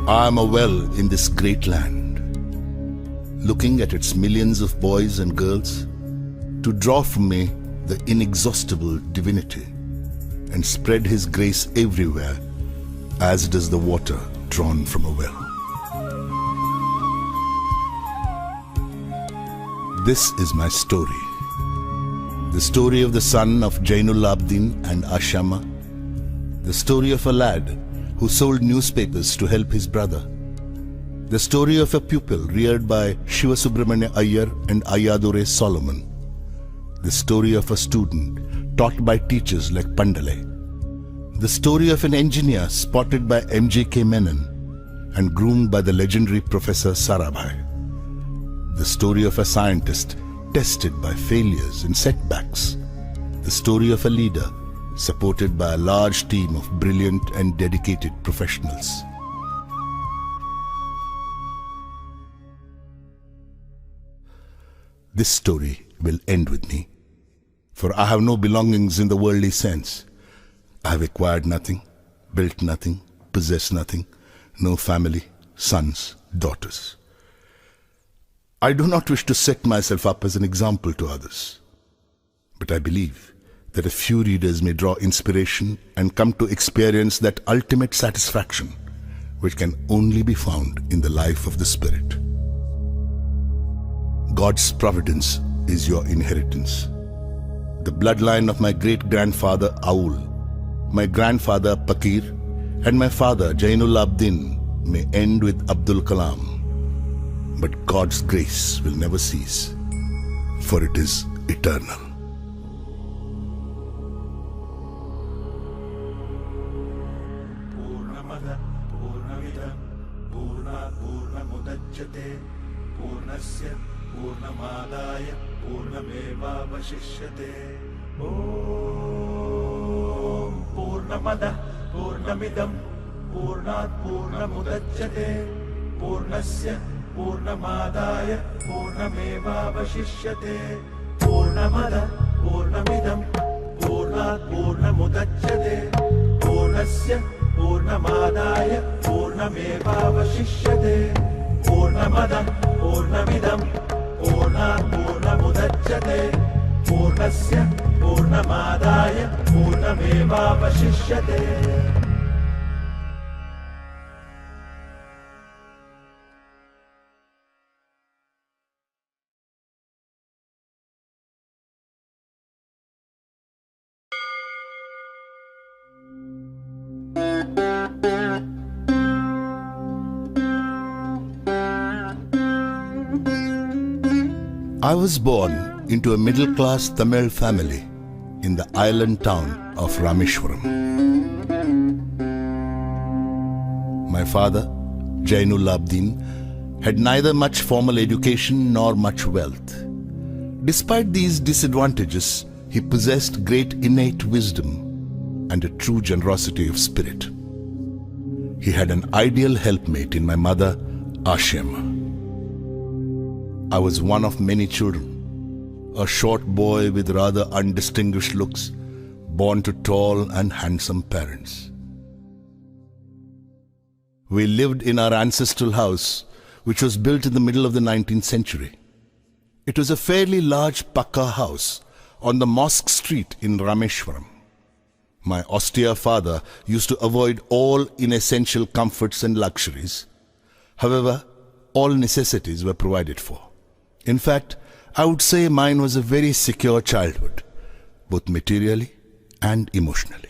I am a well in this great land, looking at its millions of boys and girls to draw from me the inexhaustible divinity and spread His grace everywhere as does the water drawn from a well. This is my story. The story of the son of Jainul Abdin and Ashama. The story of a lad who sold newspapers to help his brother. The story of a pupil reared by Shiva Subramanya Iyer and Ayadure Solomon. The story of a student taught by teachers like Pandale. The story of an engineer spotted by M.J.K. Menon and groomed by the legendary Professor Sarabhai. The story of a scientist tested by failures and setbacks. The story of a leader supported by a large team of brilliant and dedicated professionals. This story will end with me, for I have no belongings in the worldly sense. I have acquired nothing, built nothing, possessed nothing, no family, sons, daughters. I do not wish to set myself up as an example to others, but I believe that a few readers may draw inspiration and come to experience that ultimate satisfaction which can only be found in the life of the Spirit. God's providence is your inheritance. The bloodline of my great-grandfather Aul, my grandfather Pakir, and my father Jainul Abdin may end with Abdul Kalam, but God's grace will never cease, for it is eternal. पूर्णस्य पूर्णमादाय पूर्णमेवावशिष्यते ॐ पूर्णमदः पूर्णमिदं पूर्णात् पूर्णमुदच्यते पूर्णस्य पूर्णमादाय पूर्णमेवावशिष्यते पूर्णमदः पूर्णमिदं पूर्णात् पूर्णमुदच्यते पूर्णस्य पूर्णमादाय पूर्णमेवावशिष्यते पूर्णमदः पूर्णमिदं पूर्णात् पूर्णमुदच्यते पूर्णस्य पूर्णमादाय पूर्णमेवावशिष्यते. I was born into a middle-class Tamil family in the island town of Rameshwaram. My father, Jainul Abdin, had neither much formal education nor much wealth. Despite these disadvantages, he possessed great innate wisdom and a true generosity of spirit. He had an ideal helpmate in my mother, Ashima. I was one of many children, a short boy with rather undistinguished looks, born to tall and handsome parents. We lived in our ancestral house, which was built in the middle of the 19th century. It was a fairly large Pakka house on the Mosque Street in Rameshwaram. My austere father used to avoid all inessential comforts and luxuries. However, all necessities were provided for. In fact, I would say mine was a very secure childhood, both materially and emotionally.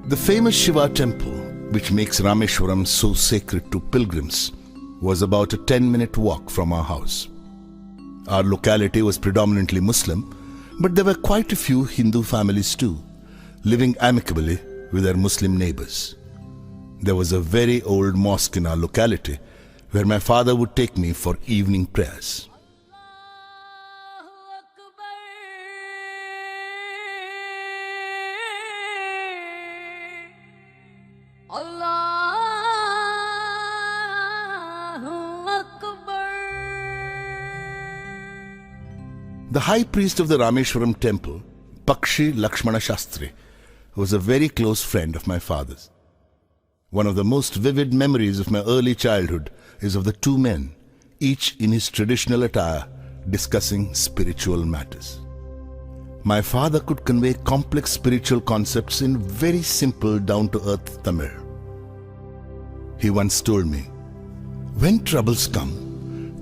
The famous Shiva temple, which makes Rameshwaram so sacred to pilgrims, was about a 10-minute walk from our house. Our locality was predominantly Muslim, but there were quite a few Hindu families too, living amicably with their Muslim neighbors. There was a very old mosque in our locality where my father would take me for evening prayers. The high priest of the Rameshwaram temple, Pakshi Lakshmana Shastri, who was a very close friend of my father's. One of the most vivid memories of my early childhood is of the two men, each in his traditional attire, discussing spiritual matters. My father could convey complex spiritual concepts in very simple, down-to-earth Tamil. He once told me, "When troubles come,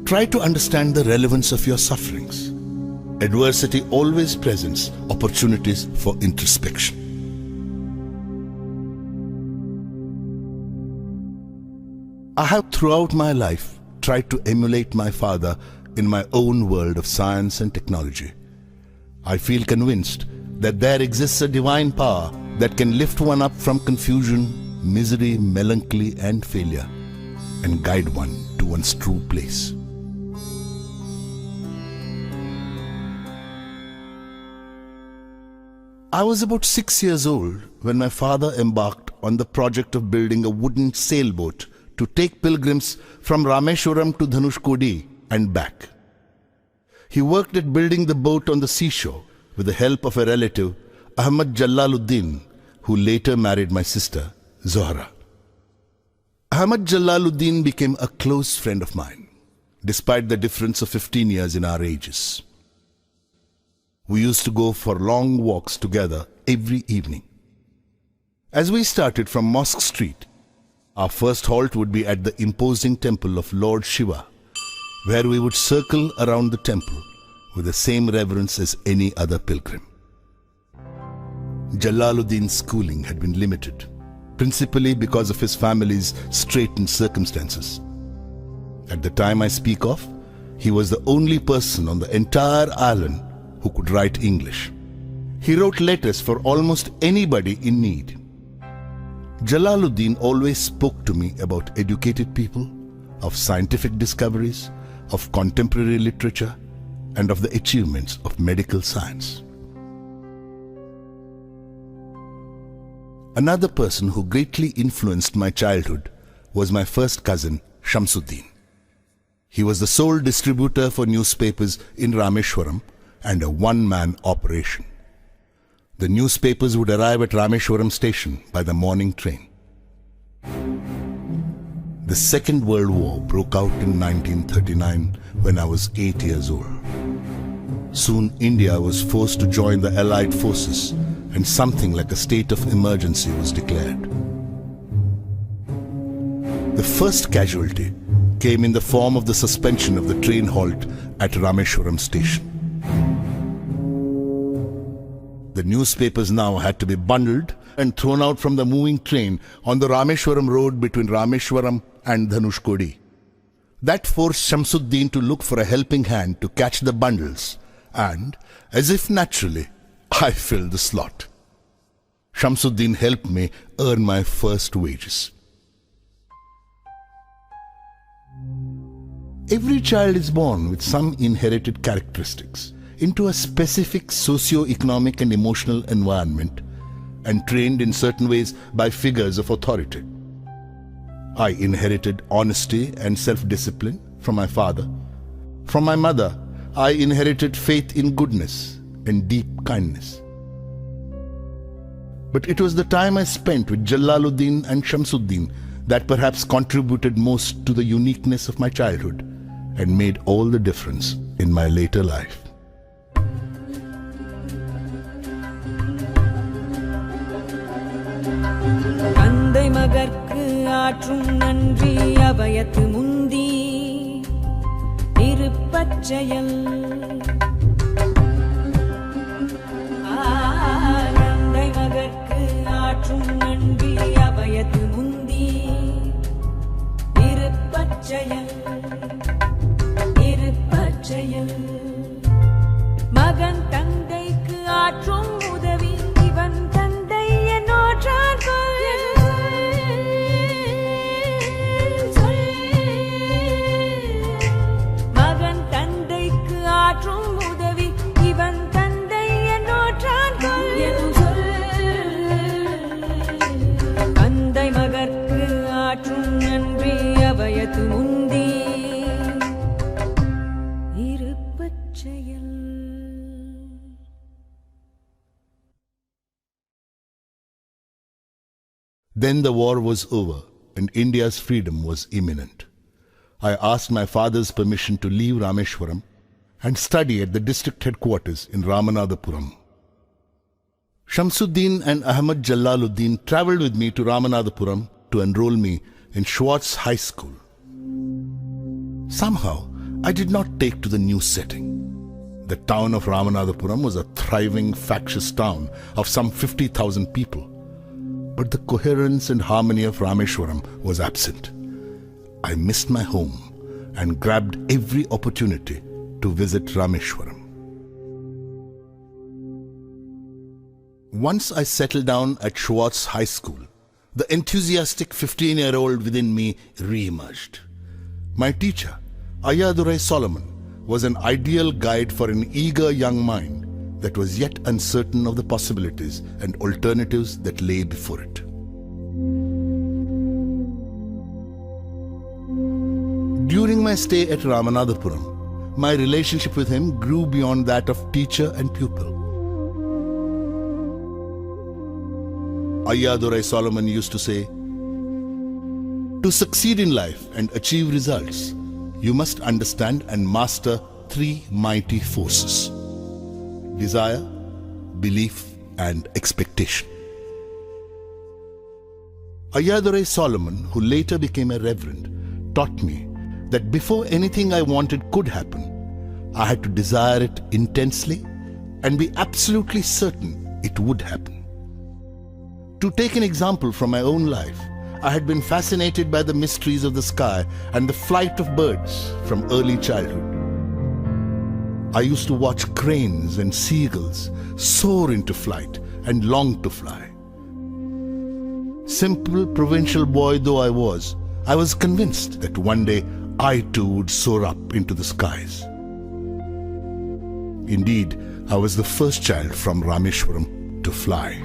try to understand the relevance of your sufferings. Adversity always presents opportunities for introspection." I have throughout my life tried to emulate my father in my own world of science and technology. I feel convinced that there exists a divine power that can lift one up from confusion, misery, melancholy, and failure, and guide one to one's true place. I was about 6 years old when my father embarked on the project of building a wooden sailboat to take pilgrims from Rameshwaram to Dhanushkodi and back. He worked at building the boat on the seashore with the help of a relative, Ahmad Jalaluddin, who later married my sister, Zohra. Ahmad Jalaluddin became a close friend of mine, despite the difference of 15 years in our ages. We used to go for long walks together every evening. As we started from Mosque Street, our first halt would be at the imposing temple of Lord Shiva, where we would circle around the temple with the same reverence as any other pilgrim. Jalaluddin's schooling had been limited, principally because of his family's straitened circumstances. At the time I speak of, he was the only person on the entire island who could write English. He wrote letters for almost anybody in need. Jalaluddin always spoke to me about educated people, of scientific discoveries, of contemporary literature, and of the achievements of medical science. Another person who greatly influenced my childhood was my first cousin, Shamsuddin. He was the sole distributor for newspapers in Rameshwaram and a one-man operation. The newspapers would arrive at Rameshwaram station by the morning train. The Second World War broke out in 1939 when I was 8 years old. Soon India was forced to join the Allied forces and something like a state of emergency was declared. The first casualty came in the form of the suspension of the train halt at Rameshwaram station. The newspapers now had to be bundled and thrown out from the moving train on the Rameshwaram road between Rameshwaram and Dhanushkodi. That forced Shamsuddin to look for a helping hand to catch the bundles, and, as if naturally, I filled the slot. Shamsuddin helped me earn my first wages. Every child is born with some inherited characteristics into a specific socio-economic and emotional environment and trained in certain ways by figures of authority. I inherited honesty and self-discipline from my father. From my mother, I inherited faith in goodness and deep kindness. But it was the time I spent with Jalaluddin and Shamsuddin that perhaps contributed most to the uniqueness of my childhood and made all the difference in my later life. தந்தை மகற்கு ஆற்றும் நன்றி அபயத்து முந்தி இருப்பச்செயல் தந்தை மகற்கு ஆற்றும் நன்றி அபயத்து முந்தி இருப்பச்செயல் இருப்பச்செயல் மகன் தந்தைக்கு ஆற்றும் உதவி இவன் தந்தை என்னோற்றார் மகன் தந்தைக்கு ஆற்றும் உதவி இவன் தந்தை என்னோற்றார் தந்தை மகற்கு ஆற்றும் நன்றி அபயத்து முந்தி இருப்பச்செயல். Then the war was over and India's freedom was imminent. I asked my father's permission to leave Rameshwaram and study at the district headquarters in Ramanathapuram. Shamsuddin and Ahmad Jalaluddin travelled with me to Ramanathapuram to enroll me in Schwartz High School. Somehow, I did not take to the new setting. The town of Ramanathapuram was a thriving, factious town of some 50,000 people. But the coherence and harmony of Rameshwaram was absent. I missed my home and grabbed every opportunity to visit Rameshwaram. Once I settled down at Schwartz High School, the enthusiastic 15-year-old within me re-emerged. My teacher, Ayadurai Solomon, was an ideal guide for an eager young mind that was yet uncertain of the possibilities and alternatives that lay before it. During my stay at Ramanathapuram, my relationship with him grew beyond that of teacher and pupil. Ayadurai Solomon used to say, "To succeed in life and achieve results, you must understand and master three mighty forces: desire, belief, and expectation." Ayadurai Solomon, who later became a reverend, taught me that before anything I wanted could happen, I had to desire it intensely and be absolutely certain it would happen. To take an example from my own life, I had been fascinated by the mysteries of the sky and the flight of birds from early childhood. I used to watch cranes and seagulls soar into flight and long to fly. Simple provincial boy though I was convinced that one day I too would soar up into the skies. Indeed, I was the first child from Rameshwaram to fly.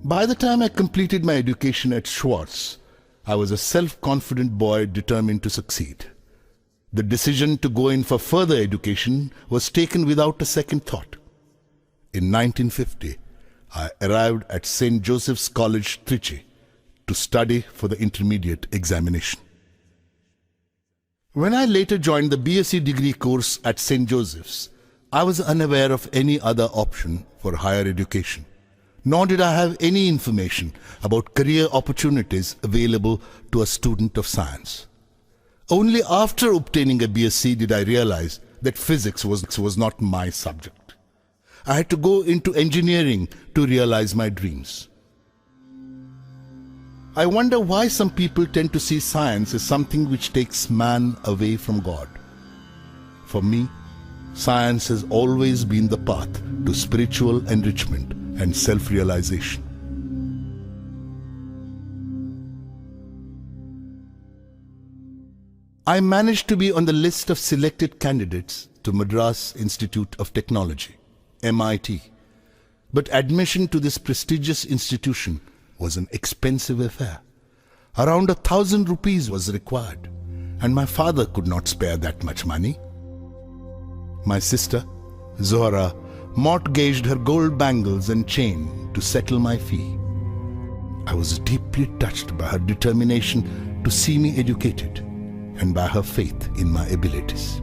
By the time I completed my education at Schwartz, I was a self-confident boy determined to succeed. The decision to go in for further education was taken without a second thought. In 1950, I arrived at St. Joseph's College, Trichy, to study for the intermediate examination. When I later joined the BSc degree course at St. Joseph's, I was unaware of any other option for higher education, nor did I have any information about career opportunities available to a student of science. Only after obtaining a BSc did I realize that physics was not my subject. I had to go into engineering to realize my dreams. I wonder why some people tend to see science as something which takes man away from God. For me, science has always been the path to spiritual enrichment and self-realization. I managed to be on the list of selected candidates to Madras Institute of Technology, MIT. But admission to this prestigious institution was an expensive affair. Around 1,000 rupees was required, and my father could not spare that much money. My sister, Zohra, mortgaged her gold bangles and chain to settle my fee. I was deeply touched by her determination to see me educated and by her faith in my abilities.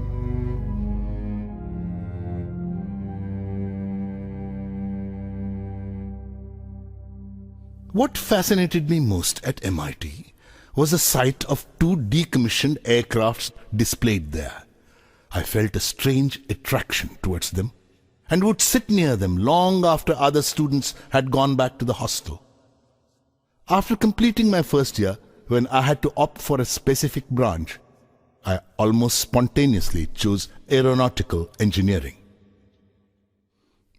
What fascinated me most at MIT was the sight of two decommissioned aircrafts displayed there. I felt a strange attraction towards them and would sit near them long after other students had gone back to the hostel. After completing my first year, when I had to opt for a specific branch, I almost spontaneously chose aeronautical engineering.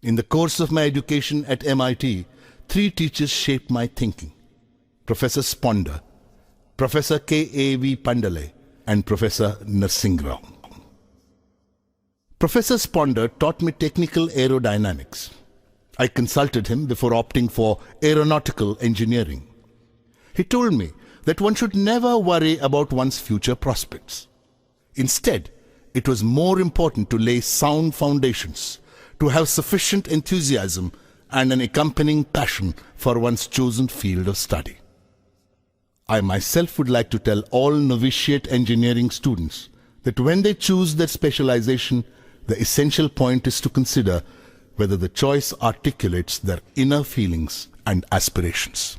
In the course of my education at MIT, 3 teachers shaped my thinking: Professor Sponder, Professor K.A.V. Pandale, and Professor Narsingrao. Professor Sponder taught me technical aerodynamics. I consulted him before opting for aeronautical engineering. He told me that one should never worry about one's future prospects. Instead, it was more important to lay sound foundations, to have sufficient enthusiasm and an accompanying passion for one's chosen field of study. I myself would like to tell all novitiate engineering students that when they choose their specialization, the essential point is to consider whether the choice articulates their inner feelings and aspirations.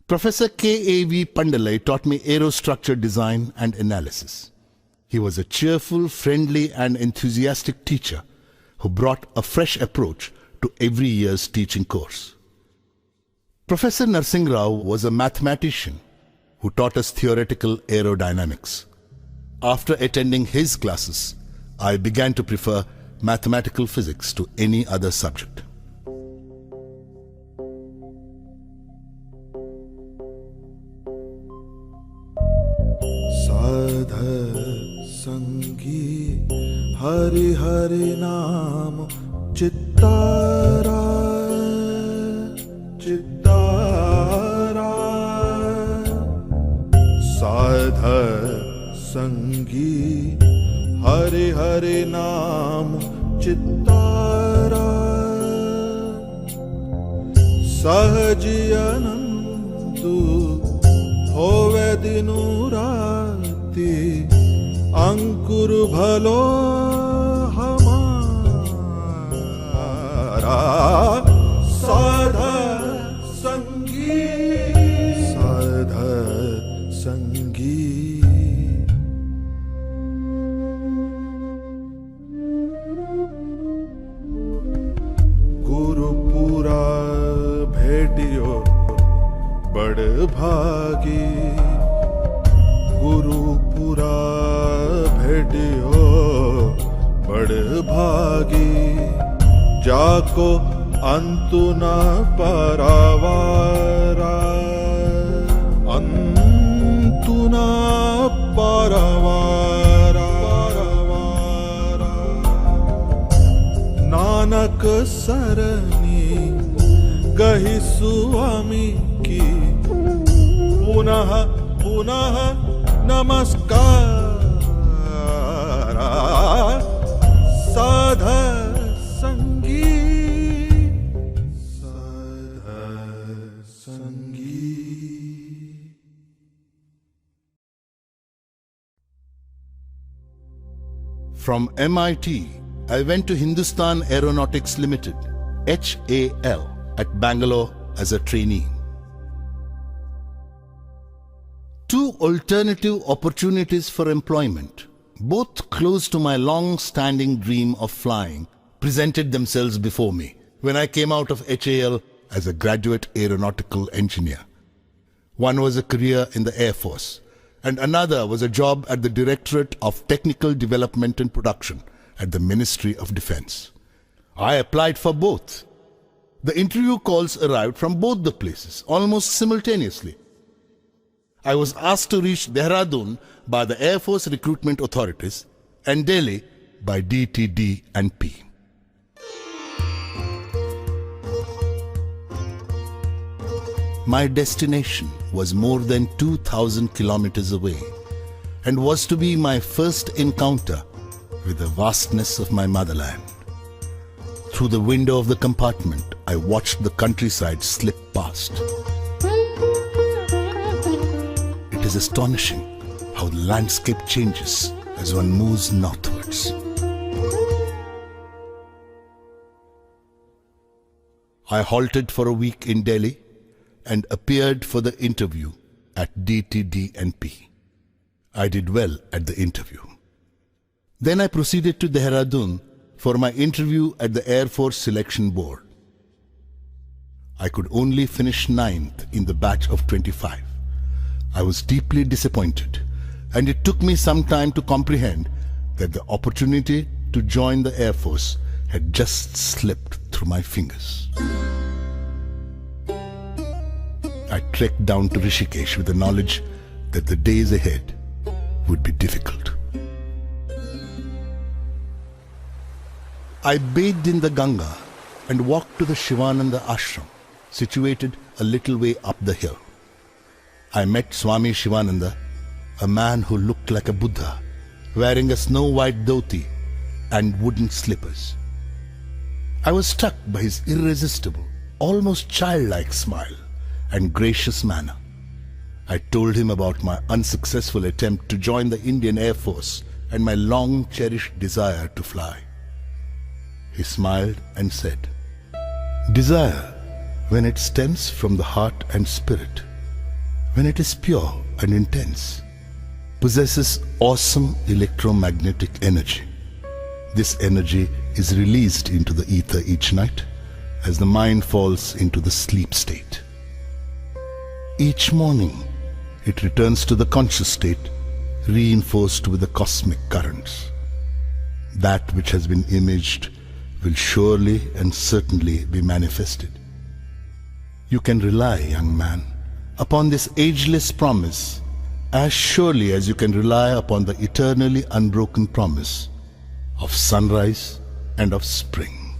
Professor K.A.V. Pandalai taught me aerostructure design and analysis. He was a cheerful, friendly and enthusiastic teacher who brought a fresh approach to every year's teaching course. Professor Narsingh Rao was a mathematician who taught us theoretical aerodynamics. After attending his classes, I began to prefer mathematical physics to any other subject. साध संगी हरि हरि नाम चित्तारा चित्तारा साध संगी हरि हरि नाम चित्तारा सहजी अनंतु होवे दिनु राति अंकुर भलो हमारा साध संगी साध संगी गुरुपुरा भेटियो बड़ भागी गुरुपुरा भेटियो बड़ भागी जाको अंतु न पारावारा अंतु न पारावारा नानक सरनी गही स्वामी की पुनः पुनः नमस्कार साध संगी साध संगी. From MIT, I went to Hindustan Aeronautics Limited, HAL, at Bangalore as a trainee. Two alternative opportunities for employment, both close to my long-standing dream of flying, presented themselves before me when I came out of HAL as a graduate aeronautical engineer. One was a career in the Air Force, and another was a job at the Directorate of Technical Development and Production at the Ministry of Defense. I applied for both. The interview calls arrived from both the places almost simultaneously. I was asked to reach Dehradun by the Air Force recruitment authorities and Delhi by DTD and P. My destination was more than 2,000 kilometers away and was to be my first encounter with the vastness of my motherland. Through the window of the compartment, I watched the countryside slip past. It is astonishing how the landscape changes as one moves northwards. I halted for a week in Delhi and appeared for the interview at DTD&P. I did well at the interview. Then I proceeded to Dehradun for my interview at the Air Force Selection Board. I could only finish 9th in the batch of 25. I was deeply disappointed, and it took me some time to comprehend that the opportunity to join the Air Force had just slipped through my fingers. I trekked down to Rishikesh with the knowledge that the days ahead would be difficult. I bathed in the Ganga and walked to the Shivananda ashram, situated a little way up the hill. I met Swami Shivananda, a man who looked like a Buddha wearing a snow-white dhoti and wooden slippers. I was struck by his irresistible, almost childlike smile and gracious manner. I told him about my unsuccessful attempt to join the Indian Air Force and my long-cherished desire to fly. He smiled and said, "Desire, when it stems from the heart and spirit, when it is pure and intense, possesses awesome electromagnetic energy. This energy is released into the ether each night as the mind falls into the sleep state. Each morning, it returns to the conscious state, reinforced with the cosmic currents. That which has been imaged will surely and certainly be manifested. You can rely, young man, upon this ageless promise as surely as you can rely upon the eternally unbroken promise of sunrise and of spring."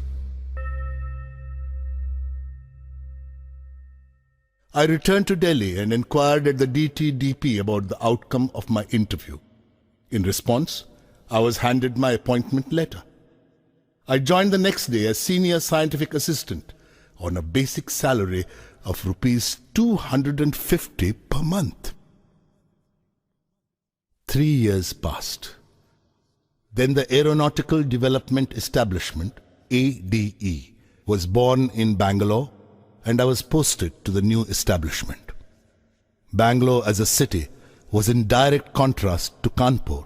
I returned to Delhi and inquired at the DTDP about the outcome of my interview. In response, I was handed my appointment letter. I joined the next day as senior scientific assistant on a basic salary of rupees 250 per month. 3 years passed. Then the Aeronautical Development Establishment, ADE, was born in Bangalore, and I was posted to the new establishment. Bangalore as a city was in direct contrast to Kanpur,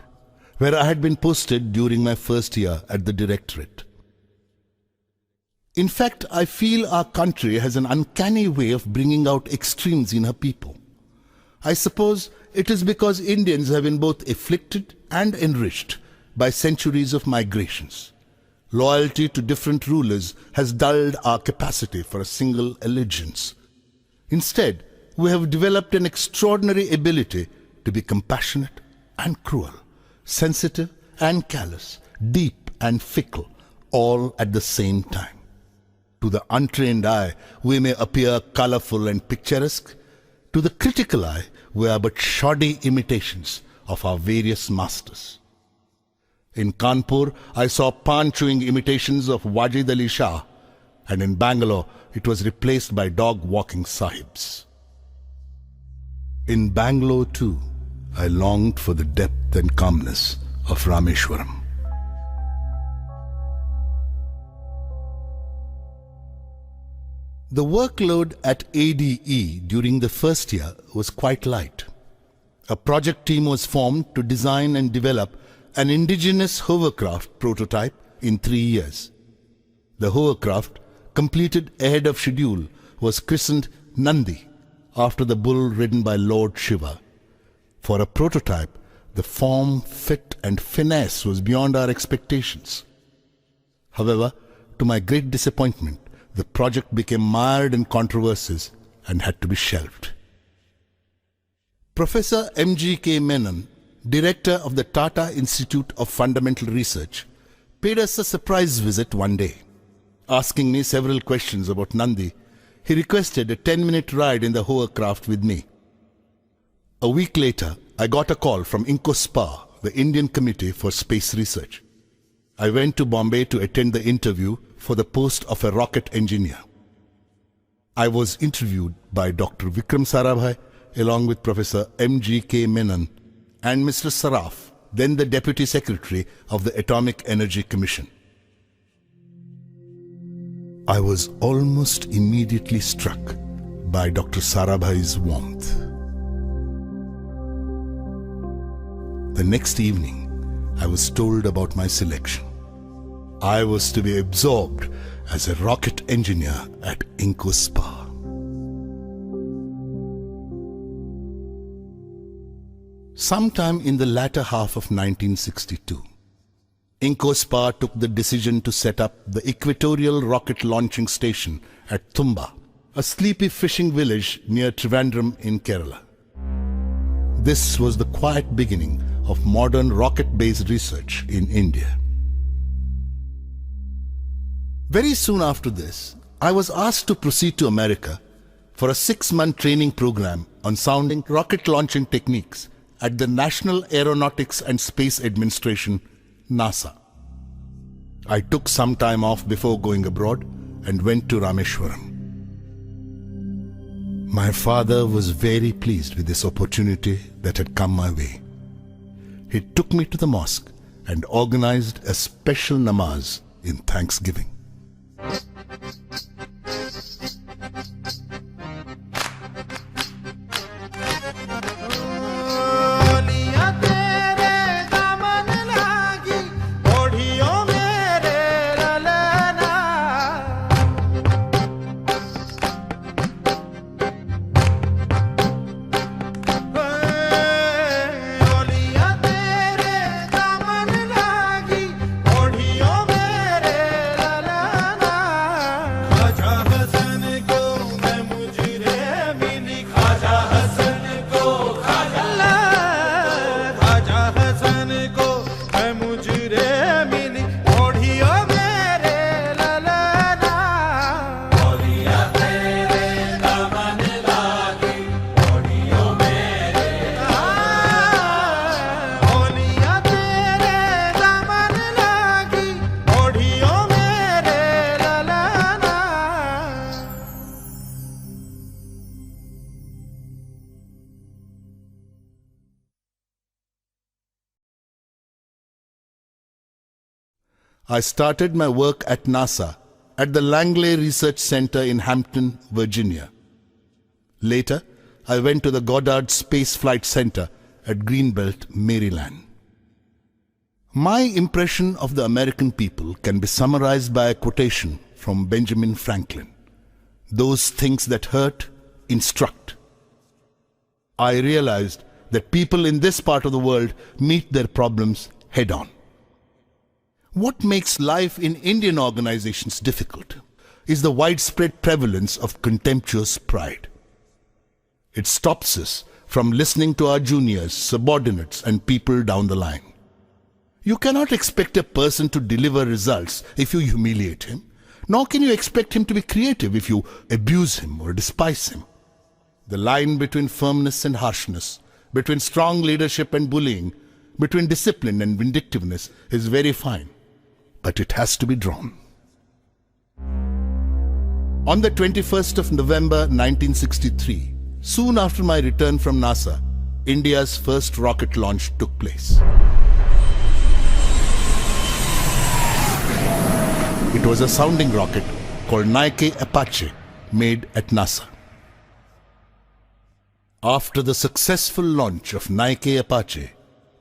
where I had been posted during my first year at the directorate. In fact, I feel our country has an uncanny way of bringing out extremes in her people. I suppose it is because Indians have been both afflicted and enriched by centuries of migrations. Loyalty to different rulers has dulled our capacity for a single allegiance. Instead, we have developed an extraordinary ability to be compassionate and cruel, sensitive and callous, deep and fickle, all at the same time. To the untrained eye, we may appear colorful and picturesque. To the critical eye, we are but shoddy imitations of our various masters. In Kanpur, I saw pan-chewing imitations of Wajid Ali Shah, and in Bangalore, it was replaced by dog-walking sahibs. In Bangalore, too, I longed for the depth and calmness of Rameshwaram. The workload at ADE during the first year was quite light. A project team was formed to design and develop an indigenous hovercraft prototype in 3 years. The hovercraft, completed ahead of schedule, was christened Nandi, after the bull ridden by Lord Shiva. For a prototype, the form, fit and finesse was beyond our expectations. However, to my great disappointment, the project became mired in controversies and had to be shelved. Professor M.G.K. Menon, director of the Tata Institute of Fundamental Research, paid us a surprise visit one day. Asking me several questions about Nandi, he requested a 10-minute ride in the hovercraft with me. A week later, I got a call from INCOSPA, the Indian Committee for Space Research. I went to Bombay to attend the interview for the post of a rocket engineer. I was interviewed by Dr. Vikram Sarabhai along with Professor M.G.K. Menon and Mr. Saraf, then the Deputy Secretary of the Atomic Energy Commission. I was almost immediately struck by Dr. Sarabhai's warmth. The next evening, I was told about my selection. I was to be absorbed as a rocket engineer at INCOSPA. Sometime in the latter half of 1962, INCOSPA took the decision to set up the Equatorial Rocket Launching Station at Thumba, a sleepy fishing village near Trivandrum in Kerala. This was the quiet beginning of modern rocket-based research in India. Very soon after this, I was asked to proceed to America for a 6-month training program on sounding rocket launching techniques at the National Aeronautics and Space Administration, NASA. I took some time off before going abroad and went to Rameshwaram. My father was very pleased with this opportunity that had come my way. He took me to the mosque and organized a special namaz in thanksgiving. I started my work at NASA at the Langley Research Center in Hampton, Virginia. Later, I went to the Goddard Space Flight Center at Greenbelt, Maryland. My impression of the American people can be summarized by a quotation from Benjamin Franklin. Those things that hurt instruct. I realized that people in this part of the world meet their problems head on. What makes life in Indian organizations difficult is the widespread prevalence of contemptuous pride. It stops us from listening to our juniors, subordinates, and people down the line. You cannot expect a person to deliver results if you humiliate him, nor can you expect him to be creative if you abuse him or despise him. The line between firmness and harshness, between strong leadership and bullying, between discipline and vindictiveness is very fine. But it has to be drawn. On the 21st of November 1963, soon after my return from NASA, India's first rocket launch took place. It was a sounding rocket called Nike Apache, made at NASA. After the successful launch of Nike Apache,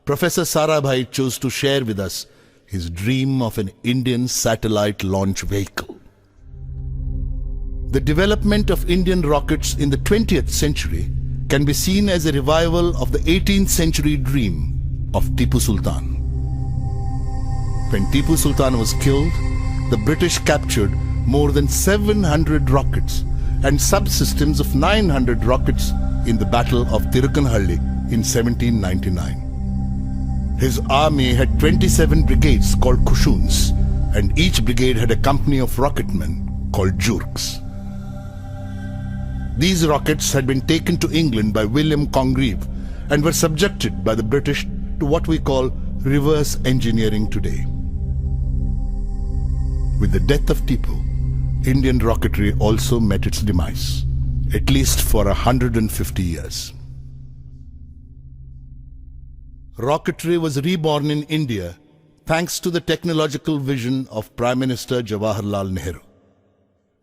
Professor Sarabhai chose to share with us his dream of an Indian satellite launch vehicle. The development of Indian rockets in the 20th century can be seen as a revival of the 18th century dream of Tipu Sultan. When Tipu Sultan was killed, the British captured more than 700 rockets and subsystems of 900 rockets in the Battle of Tirukkanhalli in 1799. His army had 27 brigades called Kushuns, and each brigade had a company of rocketmen called Jurks. These rockets had been taken to England by William Congreve and were subjected by the British to what we call reverse engineering today. With the death of Tipu, Indian rocketry also met its demise, at least for 150 years. Rocketry was reborn in India thanks to the technological vision of Prime Minister Jawaharlal Nehru.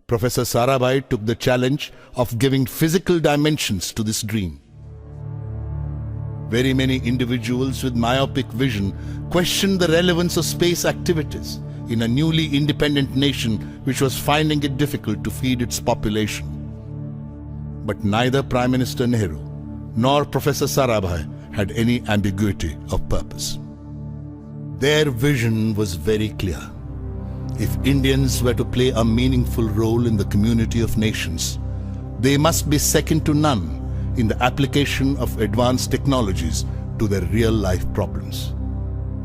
Professor Sarabhai took the challenge of giving physical dimensions to this dream. Very many individuals with myopic vision questioned the relevance of space activities in a newly independent nation which was finding it difficult to feed its population. But neither Prime Minister Nehru nor Professor Sarabhai had any ambiguity of purpose. Their vision was very clear. If Indians were to play a meaningful role in the community of nations, they must be second to none in the application of advanced technologies to their real-life problems.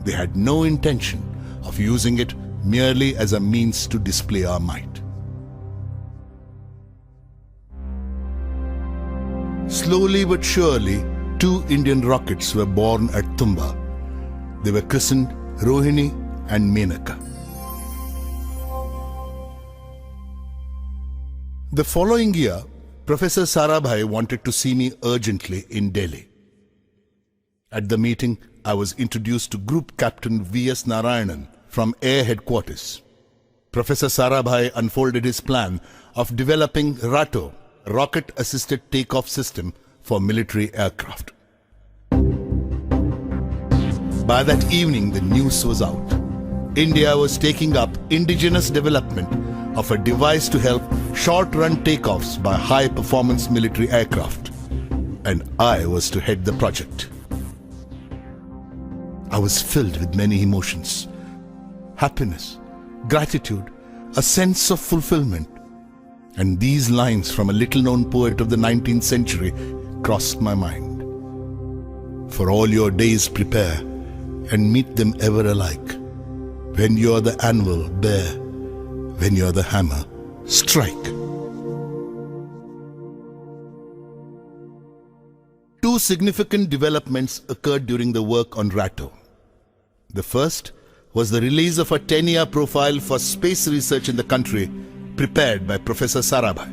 They had no intention of using it merely as a means to display our might. Slowly but surely, 2 Indian rockets were born at Tumba. They were christened Rohini and Menaka. The following year, Professor Sarabhai wanted to see me urgently in Delhi. At the meeting, I was introduced to Group Captain V.S. Narayanan from Air Headquarters. Professor Sarabhai unfolded his plan of developing RATO, Rocket-Assisted Takeoff System, for military aircraft. By that evening, the news was out. India was taking up indigenous development of a device to help short-run takeoffs by high-performance military aircraft, and I was to head the project. I was filled with many emotions: happiness, gratitude, a sense of fulfillment. And these lines from a little-known poet of the 19th century crossed my mind. For all your days prepare, and meet them ever alike. When you're the anvil, bear. When you're the hammer, strike. Two significant developments occurred during the work on RATO. The first was the release of a 10-year profile for space research in the country, prepared by Professor Sarabhai.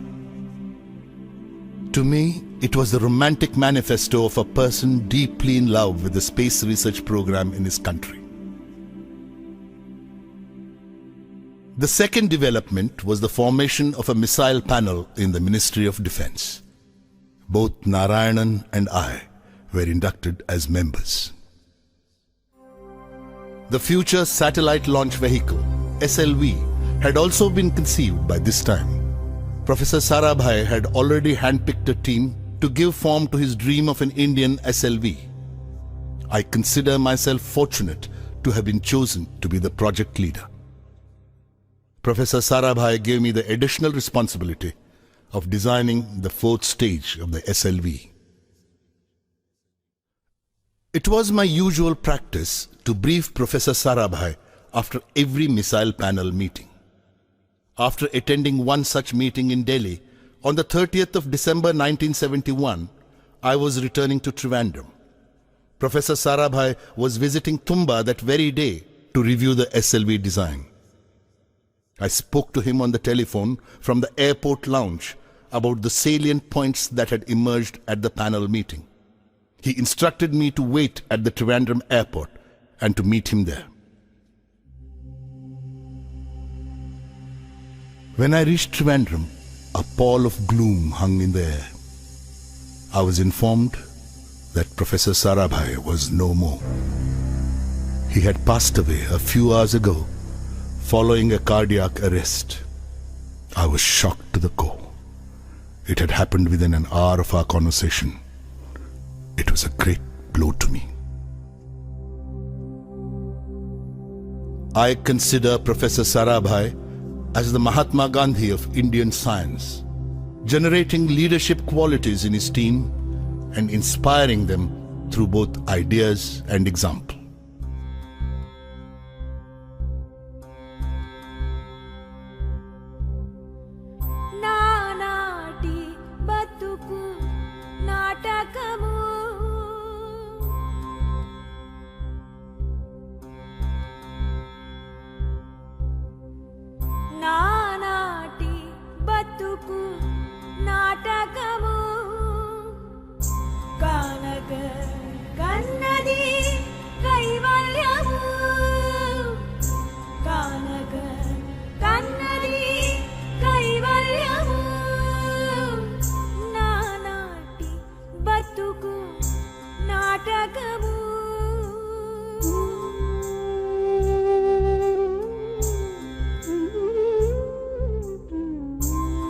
To me, it was the romantic manifesto of a person deeply in love with the space research program in his country. The second development was the formation of a missile panel in the Ministry of Defense. Both Narayanan and I were inducted as members. The Future Satellite Launch Vehicle, SLV, had also been conceived by this time. Professor Sarabhai had already handpicked a team to give form to his dream of an Indian SLV. I consider myself fortunate to have been chosen to be the project leader. Professor Sarabhai gave me the additional responsibility of designing the fourth stage of the SLV. It was my usual practice to brief Professor Sarabhai after every missile panel meeting. After attending one such meeting in Delhi, on the 30th of December 1971, I was returning to Trivandrum. Professor Sarabhai was visiting Tumba that very day to review the SLV design. I spoke to him on the telephone from the airport lounge about the salient points that had emerged at the panel meeting. He instructed me to wait at the Trivandrum airport and to meet him there. When I reached Trivandrum, a pall of gloom hung in the air. I was informed that Professor Sarabhai was no more. He had passed away a few hours ago following a cardiac arrest. I was shocked to the core. It had happened within an hour of our conversation. It was a great blow to me. I consider Professor Sarabhai as the Mahatma Gandhi of Indian science, generating leadership qualities in his team and inspiring them through both ideas and example. Nanati batuku natakamu Nanati batuku natakamu Kanaga kannadi kaivalyamu Kanaga kannadi kaivalyamu Nanati batuku natakamu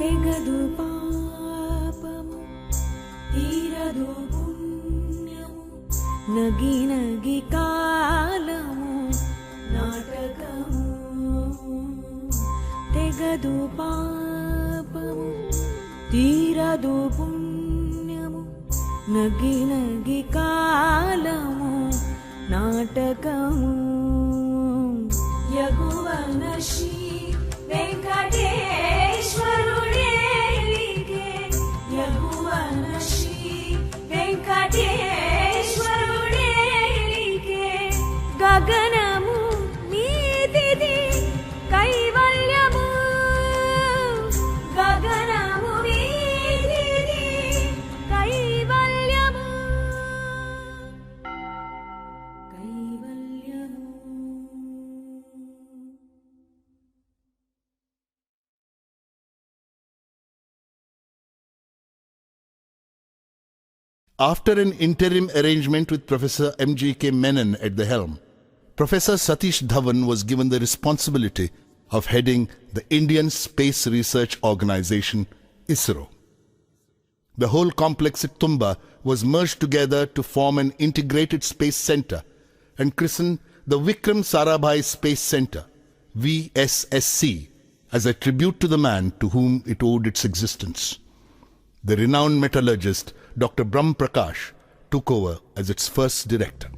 తెగదు పాపము తీరదు పుణ్యము నగి నగి కాలము నాటకము తెగదు పాపము తీరదు పుణ్యము నగి నగి కాలము నాటకము యగువన Shri వెంకటేశ్వరుడే యగువన Shri వెంకటేశ్వరుడే గగనము మీదిది కైవల్యము గగనము మీదిది కైవల్యము కైవల్యము. After an interim arrangement with Professor M.G.K. Menon at the helm, Professor Satish Dhawan was given the responsibility of heading the Indian Space Research Organization, ISRO. The whole complex at Tumba was merged together to form an integrated space center and christened the Vikram Sarabhai Space Center, VSSC, as a tribute to the man to whom it owed its existence. The renowned metallurgist Dr. Brahm Prakash took over as its first director.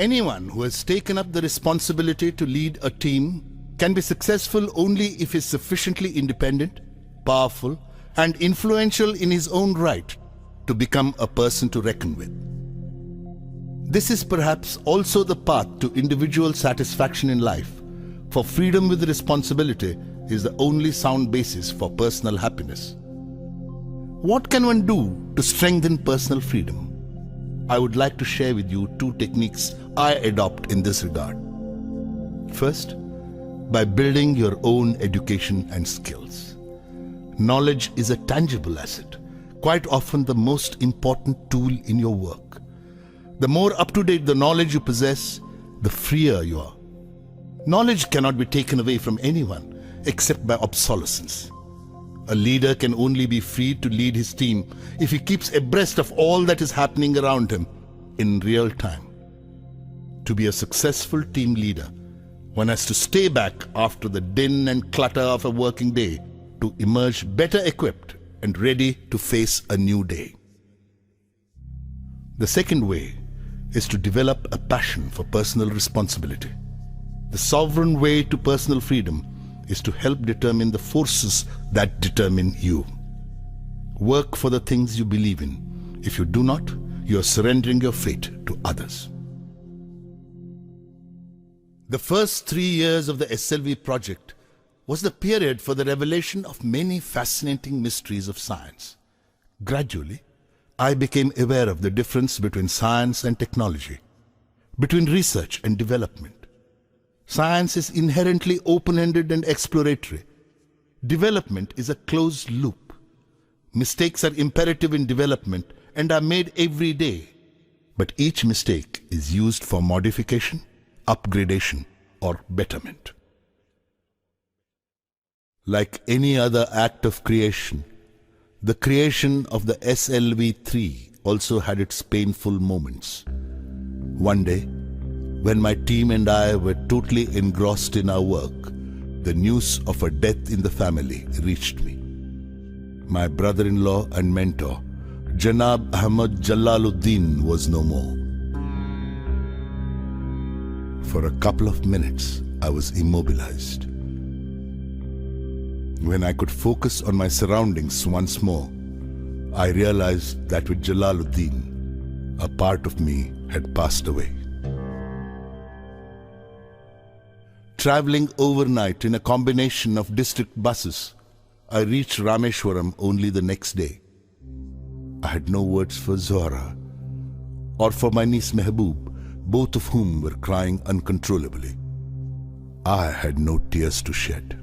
Anyone who has taken up the responsibility to lead a team can be successful only if he is sufficiently independent, powerful, and influential in his own right to become a person to reckon with. This is perhaps also the path to individual satisfaction in life, for freedom with responsibility is the only sound basis for personal happiness. What can one do to strengthen personal freedom? I would like to share with you two techniques I adopt in this regard. First, by building your own education and skills. Knowledge is a tangible asset, quite often the most important tool in your work. The more up-to-date the knowledge you possess, the freer you are. Knowledge cannot be taken away from anyone except by obsolescence. A leader can only be free to lead his team if he keeps abreast of all that is happening around him in real time. To be a successful team leader, one has to stay back after the din and clutter of a working day to emerge better equipped and ready to face a new day. The second way is to develop a passion for personal responsibility. The sovereign way to personal freedom is to help determine the forces that determine you. Work for the things you believe in. If you do not, you are surrendering your fate to others. The first 3 years of the SLV project was the period for the revelation of many fascinating mysteries of science. Gradually, I became aware of the difference between science and technology, between research and development. Science is inherently open-ended and exploratory. Development is a closed loop. Mistakes are imperative in development and are made every day. But each mistake is used for modification, upgradation, or betterment. Like any other act of creation, the creation of the SLV-3 also had its painful moments. One day, when my team and I were totally engrossed in our work, the news of a death in the family reached me. My brother-in-law and mentor, Janab Ahmad Jalaluddin, was no more. For a couple of minutes, I was immobilized. When I could focus on my surroundings once more, I realized that with Jalaluddin, a part of me had passed away. Traveling overnight in a combination of district buses, I reached Rameshwaram only the next day. I had no words for Zohra or for my niece Mehboob, both of whom were crying uncontrollably. I had no tears to shed.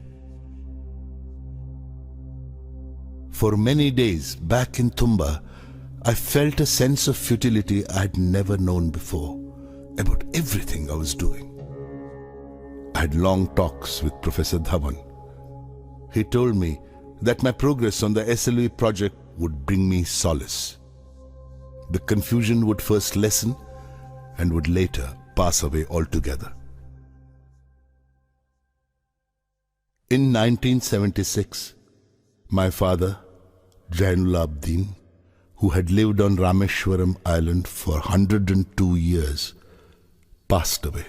For many days back in Tumba, I felt a sense of futility I had never known before about everything I was doing. I had long talks with Professor Dhawan. He told me that my progress on the SLV project would bring me solace. The confusion would first lessen and would later pass away altogether. In 1976, my father, Jainul Abdin, who had lived on Rameshwaram Island for 102 years, passed away,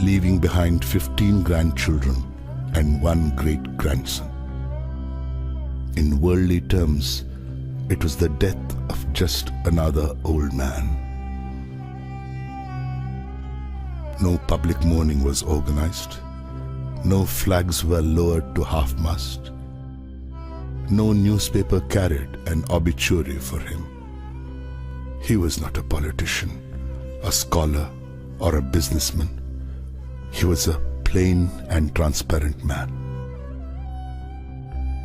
leaving behind 15 grandchildren and 1 great-grandson. In worldly terms, it was the death of just another old man. No public mourning was organized. No flags were lowered to half-mast. No newspaper carried an obituary for him. He was not a politician, a scholar, or a businessman. He was a plain and transparent man.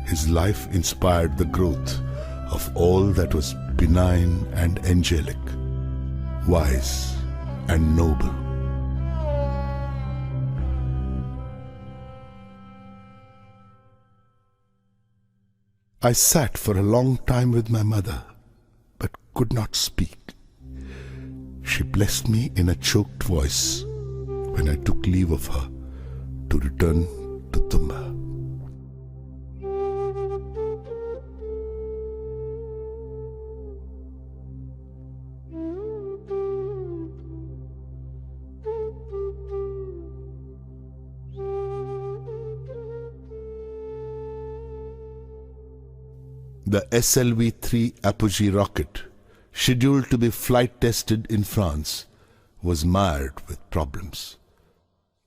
His life inspired the growth of all that was benign and angelic, wise and noble. I sat for a long time with my mother, but could not speak. She blessed me in a choked voice when I took leave of her to return to Tumba. The SLV-3 Apogee rocket, scheduled to be flight tested in France, was mired with problems.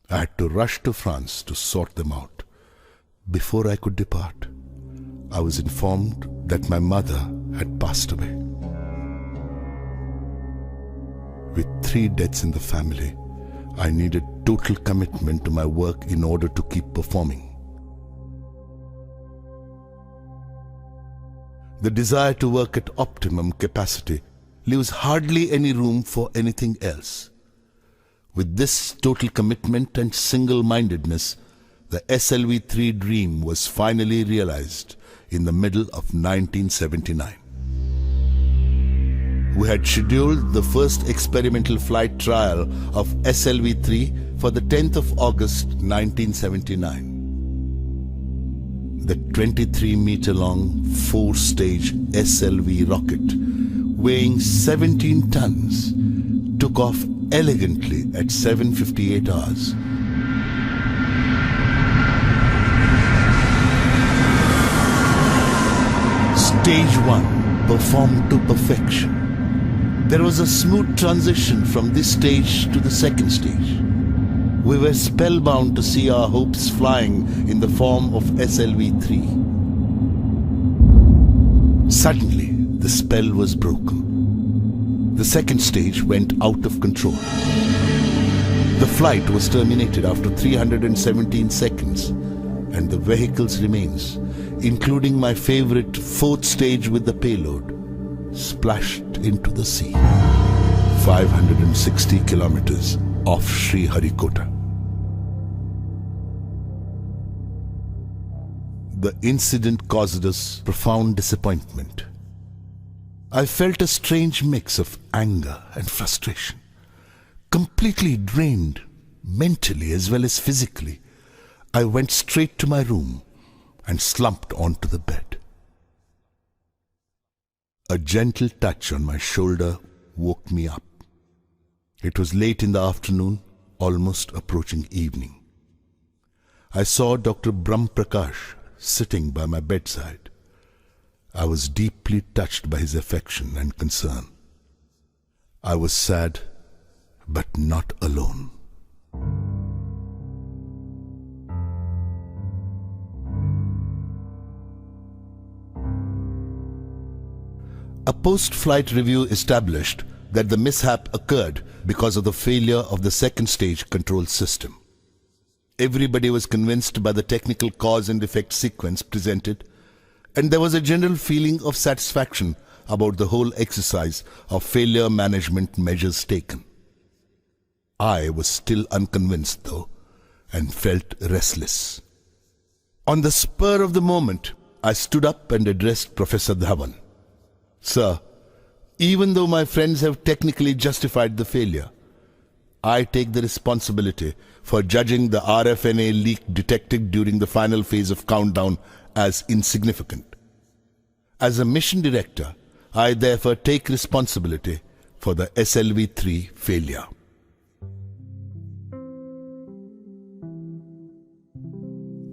I had to rush to France to sort them out. Before I could depart, I was informed that my mother had passed away. With 3 deaths in the family, I needed total commitment to my work in order to keep performing. The desire to work at optimum capacity leaves hardly any room for anything else. With this total commitment and single-mindedness, the SLV-3 dream was finally realized in the middle of 1979. We had scheduled the first experimental flight trial of SLV-3 for the 10th of August 1979. The 23-meter-long 4-stage SLV rocket, weighing 17 tons, took off elegantly at 7:58 hours. Stage 1 performed to perfection. There was a smooth transition from this stage to the second stage. We were spellbound to see our hopes flying in the form of SLV-3. Suddenly, the spell was broken. The second stage went out of control. The flight was terminated after 317 seconds, and the vehicle's remains, including my favorite 4th stage with the payload, splashed into the sea, 560 kilometers off Sriharikota. The incident caused us profound disappointment. I felt a strange mix of anger and frustration. Completely drained, mentally as well as physically, I went straight to my room and slumped onto the bed. A gentle touch on my shoulder woke me up. It was late in the afternoon, almost approaching evening. I saw Dr. Brahm Prakash sitting by my bedside. I was deeply touched by his affection and concern. I was sad, but not alone. A post-flight review established that the mishap occurred because of the failure of the second stage control system. Everybody was convinced by the technical cause and effect sequence presented, and there was a general feeling of satisfaction about the whole exercise of failure management measures taken. I was still unconvinced though, and felt restless. On the spur of the moment, I stood up and addressed Professor Dhawan. Sir, even though my friends have technically justified the failure, I take the responsibility for judging the RFNA leak detected during the final phase of countdown as insignificant. As a mission director, I therefore take responsibility for the SLV-3 failure.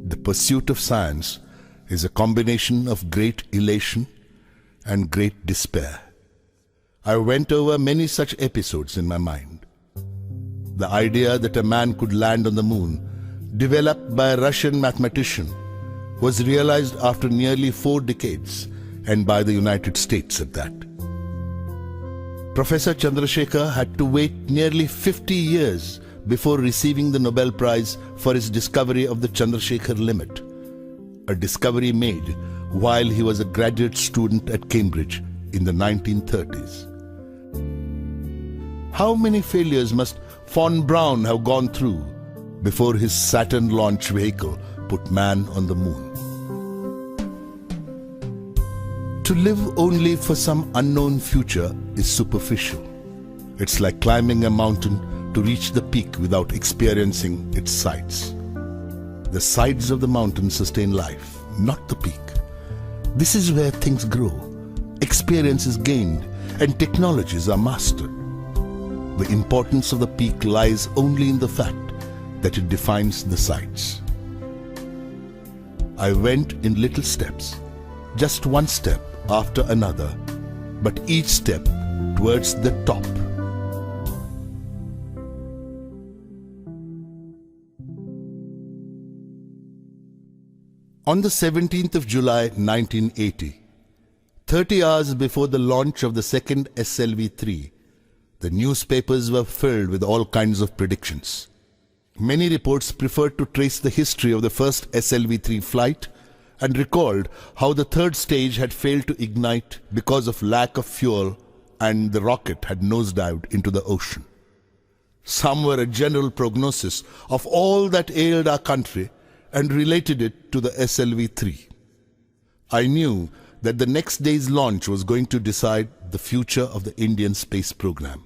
The pursuit of science is a combination of great elation and great despair. I went over many such episodes in my mind. the idea that a man could land on the moon, developed by a Russian mathematician, was realized after nearly 4 decades and by the United States at that. Professor Chandrasekhar had to wait nearly 50 years before receiving the Nobel Prize for his discovery of the Chandrasekhar limit, a discovery made while he was a graduate student at Cambridge in the 1930s. How many failures must Von Braun have gone through before his Saturn launch vehicle put man on the moon? To live only for some unknown future is superficial. It's like climbing a mountain to reach the peak without experiencing its sides. The sides of the mountain sustain life, not the peak. This is where things grow, experience is gained, and technologies are mastered. The importance of the peak lies only in the fact that it defines the sides. I went in little steps, just one step after another, but each step towards the top. On the 17th of July 1980, 30 hours before the launch of the second SLV-3, the newspapers were filled with all kinds of predictions. Many reports preferred to trace the history of the first SLV-3 flight and recalled how the third stage had failed to ignite because of lack of fuel and the rocket had nosedived into the ocean. Some were a general prognosis of all that ailed our country and related it to the SLV-3. I knew that the next day's launch was going to decide the future of the Indian space program.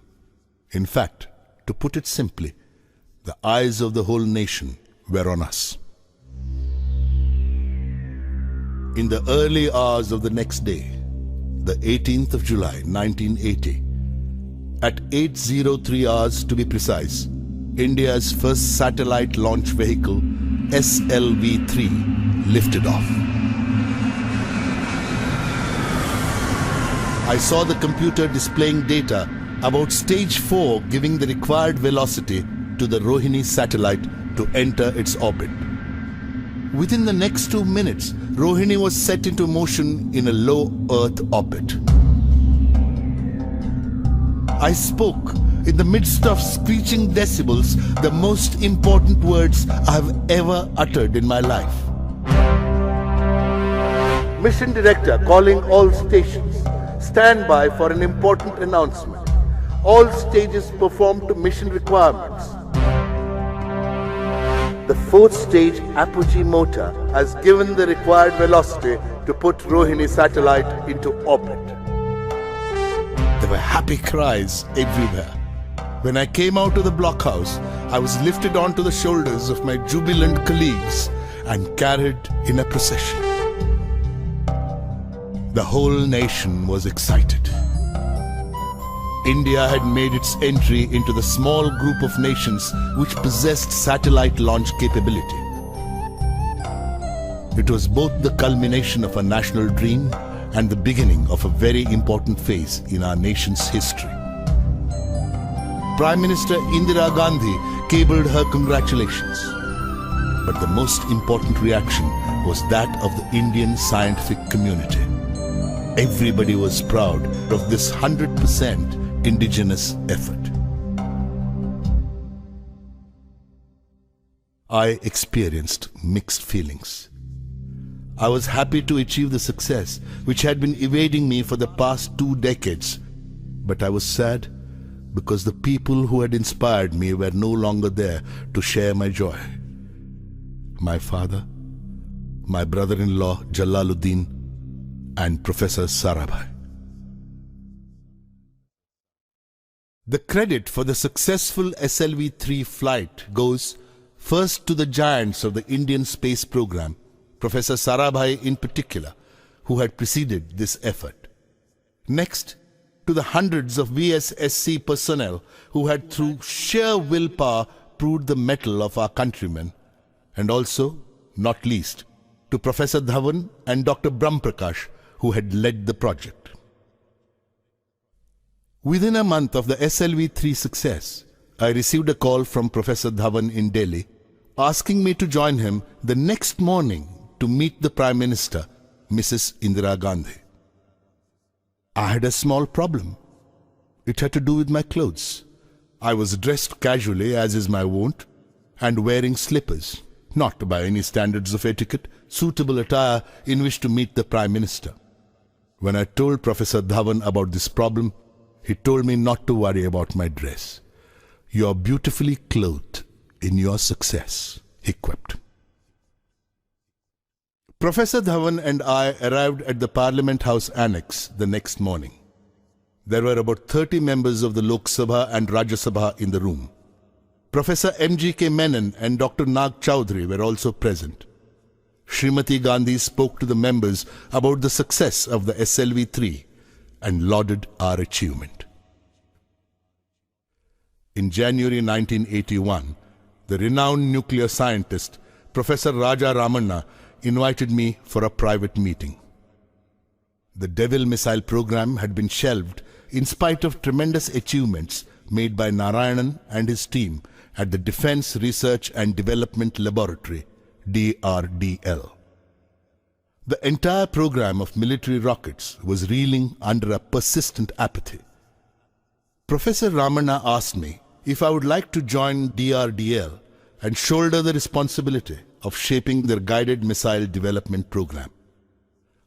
In fact, to put it simply, the eyes of the whole nation were on us. In the early hours of the next day, the 18th of July 1980, at 8:03 hours to be precise, India's first satellite launch vehicle, SLV-3, lifted off. I saw the computer displaying data about stage 4 giving the required velocity to the Rohini satellite to enter its orbit. Within the next 2 minutes, Rohini was set into motion in a low Earth orbit. I spoke in the midst of screeching decibels the most important words I have ever uttered in my life. Mission Director calling all stations. Stand by for an important announcement. All stages perform to mission requirements. The 4th stage apogee motor has given the required velocity to put Rohini satellite into orbit. There were happy cries everywhere. When I came out of the blockhouse, I was lifted onto the shoulders of my jubilant colleagues and carried in a procession. The whole nation was excited. India had made its entry into the small group of nations which possessed satellite launch capability. It was both the culmination of a national dream and the beginning of a very important phase in our nation's history. Prime Minister Indira Gandhi cabled her congratulations. But the most important reaction was that of the Indian scientific community. Everybody was proud of this 100% indigenous effort. I experienced mixed feelings. I was happy to achieve the success which had been evading me for the past 2 decades, but I was sad because the people who had inspired me were no longer there to share my joy. My father, my brother-in-law Jalaluddin, and Professor Sarabhai. The credit for the successful SLV-3 flight goes first to the giants of the Indian space program, Professor Sarabhai in particular, who had preceded this effort. Next, to the hundreds of VSSC personnel who had through sheer willpower proved the mettle of our countrymen, and also, not least, to Professor Dhawan and Dr. Brahmprakash, who had led the project. Within a month of the SLV-3 success, I received a call from Professor Dhawan in Delhi asking me to join him the next morning to meet the Prime Minister, Mrs. Indira Gandhi. I had a small problem. It had to do with my clothes. I was dressed casually, as is my wont, and wearing slippers, not by any standards of etiquette, suitable attire in which to meet the Prime Minister. When I told Professor Dhawan about this problem, he told me not to worry about my dress. "You are beautifully clothed in your success," he quipped. Professor Dhawan and I arrived at the Parliament House Annex the next morning. There were about 30 members of the Lok Sabha and Rajya Sabha in the room. Professor M.G.K. Menon and Dr. Nag Chowdhury were also present. Srimati Gandhi spoke to the members about the success of the SLV-3 and lauded our achievement. In January 1981, the renowned nuclear scientist, Professor Raja Ramanna, invited me for a private meeting. The Devil missile program had been shelved in spite of tremendous achievements made by Narayanan and his team at the Defence Research and Development Laboratory, DRDL. The entire program of military rockets was reeling under a persistent apathy. Professor Ramanna asked me if I would like to join DRDL and shoulder the responsibility of shaping their guided missile development program.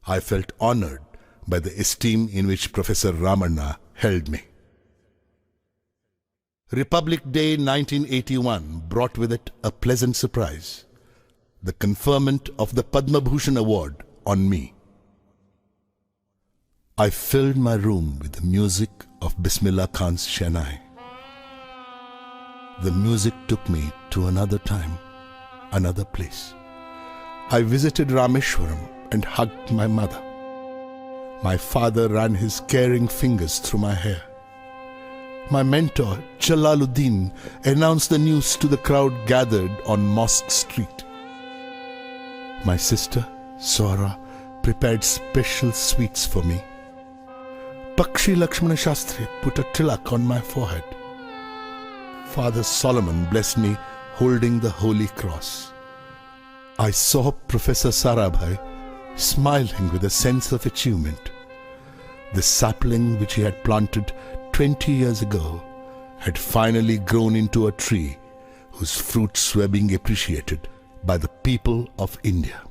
I felt honored by the esteem in which Professor Ramanna held me. Republic Day 1981 brought with it a pleasant surprise: the conferment of the Padma Bhushan Award on me. I filled my room with the music of Bismillah Khan's Shehnai. The music took me to another time, another place. I visited Rameshwaram and hugged my mother. My father ran his caring fingers through my hair. My mentor, Jalaluddin, announced the news to the crowd gathered on Mosque Street. My sister, Swara, prepared special sweets for me. Pakshi Lakshmana Shastri put a tilak on my forehead. Father Solomon blessed me holding the Holy Cross. I saw Professor Sarabhai smiling with a sense of achievement. The sapling which he had planted 20 years ago had finally grown into a tree whose fruits were being appreciated by the people of India.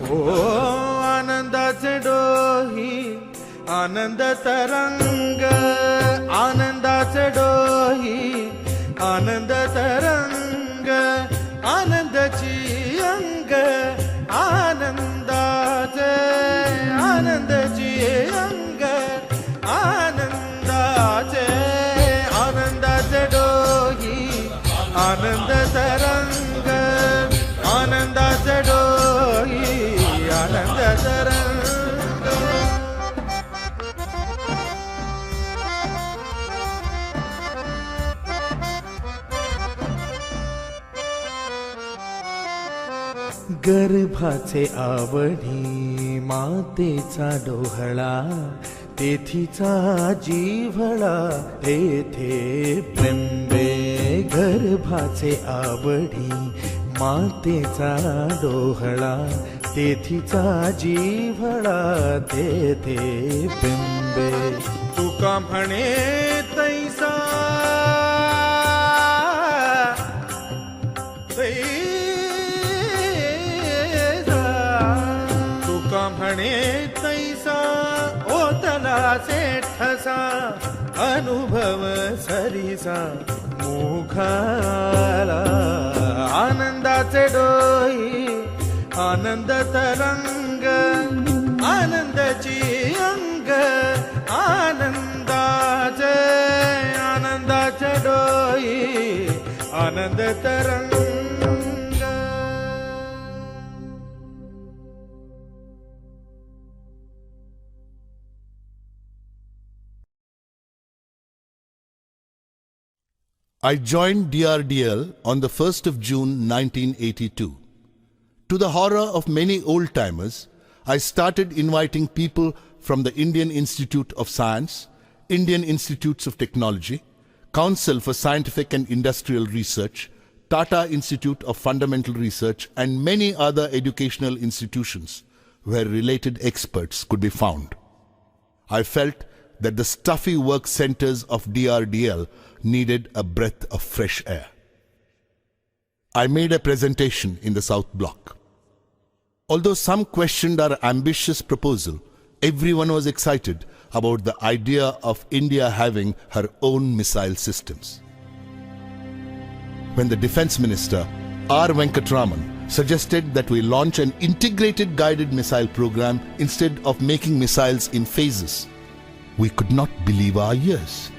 ओ आनंदाचे डोही आनंद तरंग आनंदाचे डोही आनंद तरंग आनंदाची अंग आनंदाचे आनंदाची अंग आनंदाचे आनंदाचे डोही आनंद तरंग आनंदाचे डोही आनंद तरंग गर्भाचे आवडी मातेचा डोहळा तेथीचा जिव्हाळा तेथे बिंबे गर्भाचे आवडी मातेचा डोहळा तेथीचा जिव्हाळा तेथे बिंबे तुका म्हणे तैसा तुका म्हणे तैसा ओतला ठसा अनुभव सरीसा मुखाला आनंदाचे डोई आनंद तरंग आनंदाची अंग आनंदाचे आनंदाचे डोई आनंद तरंग I joined DRDL on the 1st of June 1982. To the horror of many old-timers, I started inviting people from the Indian Institute of Science, Indian Institutes of Technology, Council for Scientific and Industrial Research, Tata Institute of Fundamental Research, and many other educational institutions where related experts could be found. I felt that the stuffy work centers of DRDL needed a breath of fresh air. I made a presentation in the South Block. Although some questioned our ambitious proposal, everyone was excited about the idea of India having her own missile systems. When the Defense Minister, R. Venkatraman, suggested that we launch an integrated guided missile program instead of making missiles in phases, we could not believe our ears.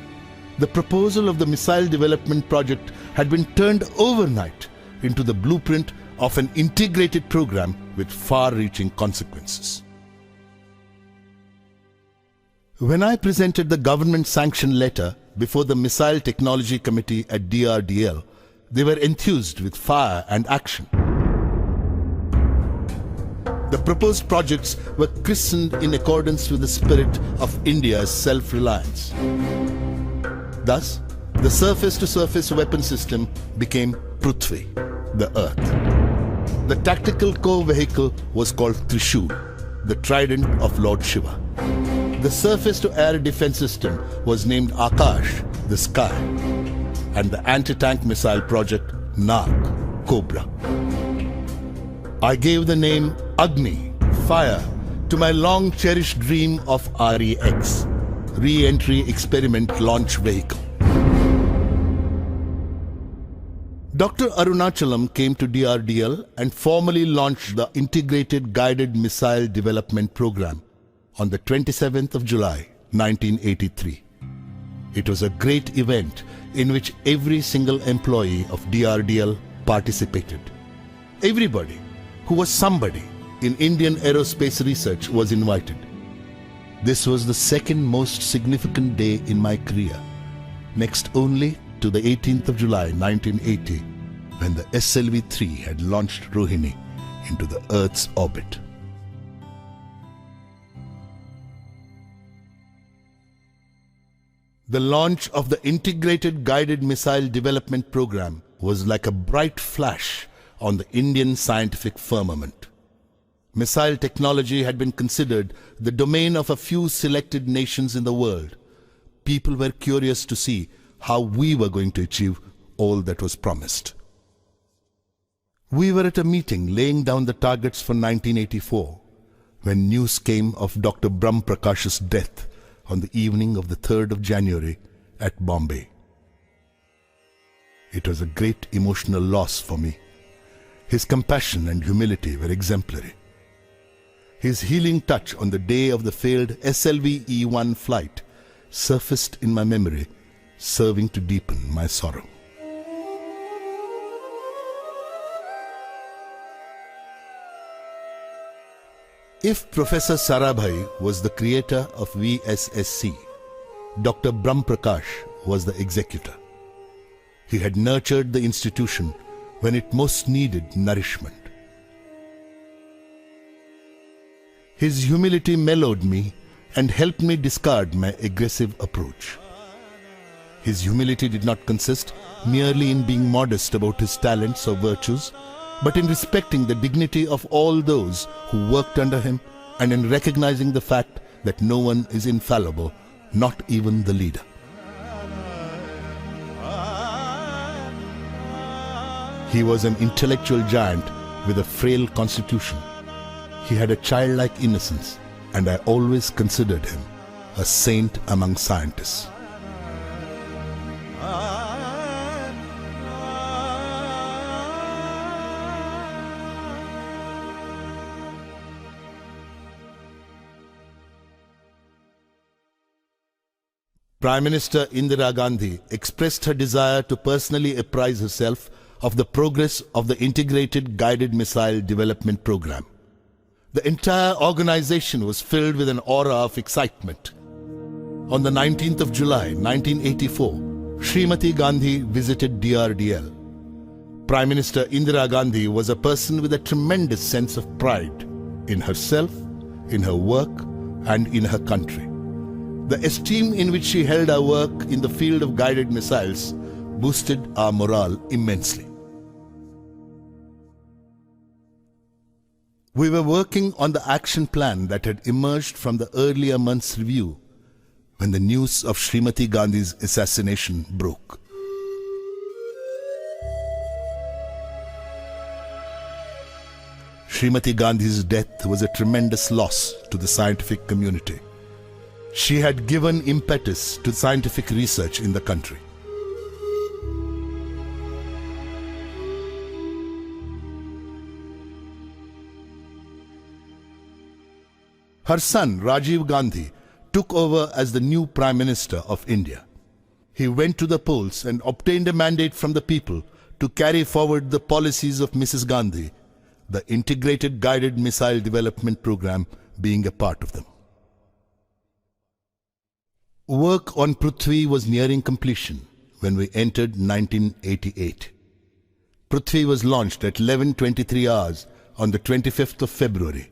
The proposal of the missile development project had been turned overnight into the blueprint of an integrated program with far-reaching consequences. When I presented the government-sanctioned letter before the Missile Technology Committee at DRDL, they were enthused with fire and action. The proposed projects were christened in accordance with the spirit of India's self-reliance. Thus, the surface-to-surface weapon system became Prithvi, the earth. The tactical core vehicle was called Trishul, the trident of Lord Shiva. The surface-to-air defense system was named Akash, the sky, and the anti-tank missile project Nag, Cobra. I gave the name Agni, fire, to my long-cherished dream of REX, Re-Entry Experiment Launch Vehicle. Dr. Arunachalam came to DRDL and formally launched the Integrated Guided Missile Development Program on the 27th of July, 1983. It was a great event in which every single employee of DRDL participated. Everybody who was somebody in Indian aerospace research was invited. This was the second most significant day in my career, next only to the 18th of July 1980, when the SLV-3 had launched Rohini into the Earth's orbit. The launch of the Integrated Guided Missile Development Program was like a bright flash on the Indian scientific firmament. Missile technology had been considered the domain of a few selected nations in the world. People were curious to see how we were going to achieve all that was promised. We were at a meeting laying down the targets for 1984 when news came of Dr. Brahm Prakash's death on the evening of the 3rd of January at Bombay. It was a great emotional loss for me. His compassion and humility were exemplary. His healing touch on the day of the failed SLV-E1 flight surfaced in my memory, serving to deepen my sorrow. If Professor Sarabhai was the creator of VSSC, Dr. Brahm Prakash was the executor. He had nurtured the institution when it most needed nourishment. His humility mellowed me and helped me discard my aggressive approach. His humility did not consist merely in being modest about his talents or virtues, but in respecting the dignity of all those who worked under him and in recognizing the fact that no one is infallible, not even the leader. He was an intellectual giant with a frail constitution. He had a childlike innocence, and I always considered him a saint among scientists. Prime Minister Indira Gandhi expressed her desire to personally apprise herself of the progress of the Integrated Guided Missile Development Program. The entire organization was filled with an aura of excitement. On the 19th of July, 1984, Srimati Gandhi visited DRDL. Prime Minister Indira Gandhi was a person with a tremendous sense of pride in herself in her work, and in her country. The esteem in which she held our work in the field of guided missiles boosted our morale immensely. We were working on the action plan that had emerged from the earlier month's review when the news of Srimati Gandhi's assassination broke. Srimati Gandhi's death was a tremendous loss to the scientific community. She had given impetus to scientific research in the country. Her son, Rajiv Gandhi, took over as the new Prime Minister of India. He went to the polls and obtained a mandate from the people to carry forward the policies of Mrs. Gandhi, the Integrated Guided Missile Development Program being a part of them. Work on Prithvi was nearing completion when we entered 1988. Prithvi was launched at 11:23 hours on the 25th of February.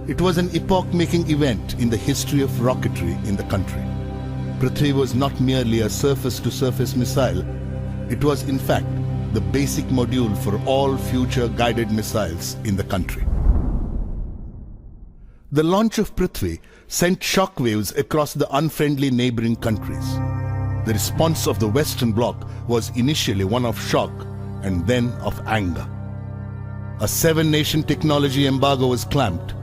It was an epoch-making event in the history of rocketry in the country. Prithvi was not merely a surface-to-surface missile. It was, in fact, the basic module for all future guided missiles in the country. The launch of Prithvi sent shockwaves across the unfriendly neighboring countries. The response of the Western Bloc was initially one of shock and then of anger. A 7-nation technology embargo was clamped,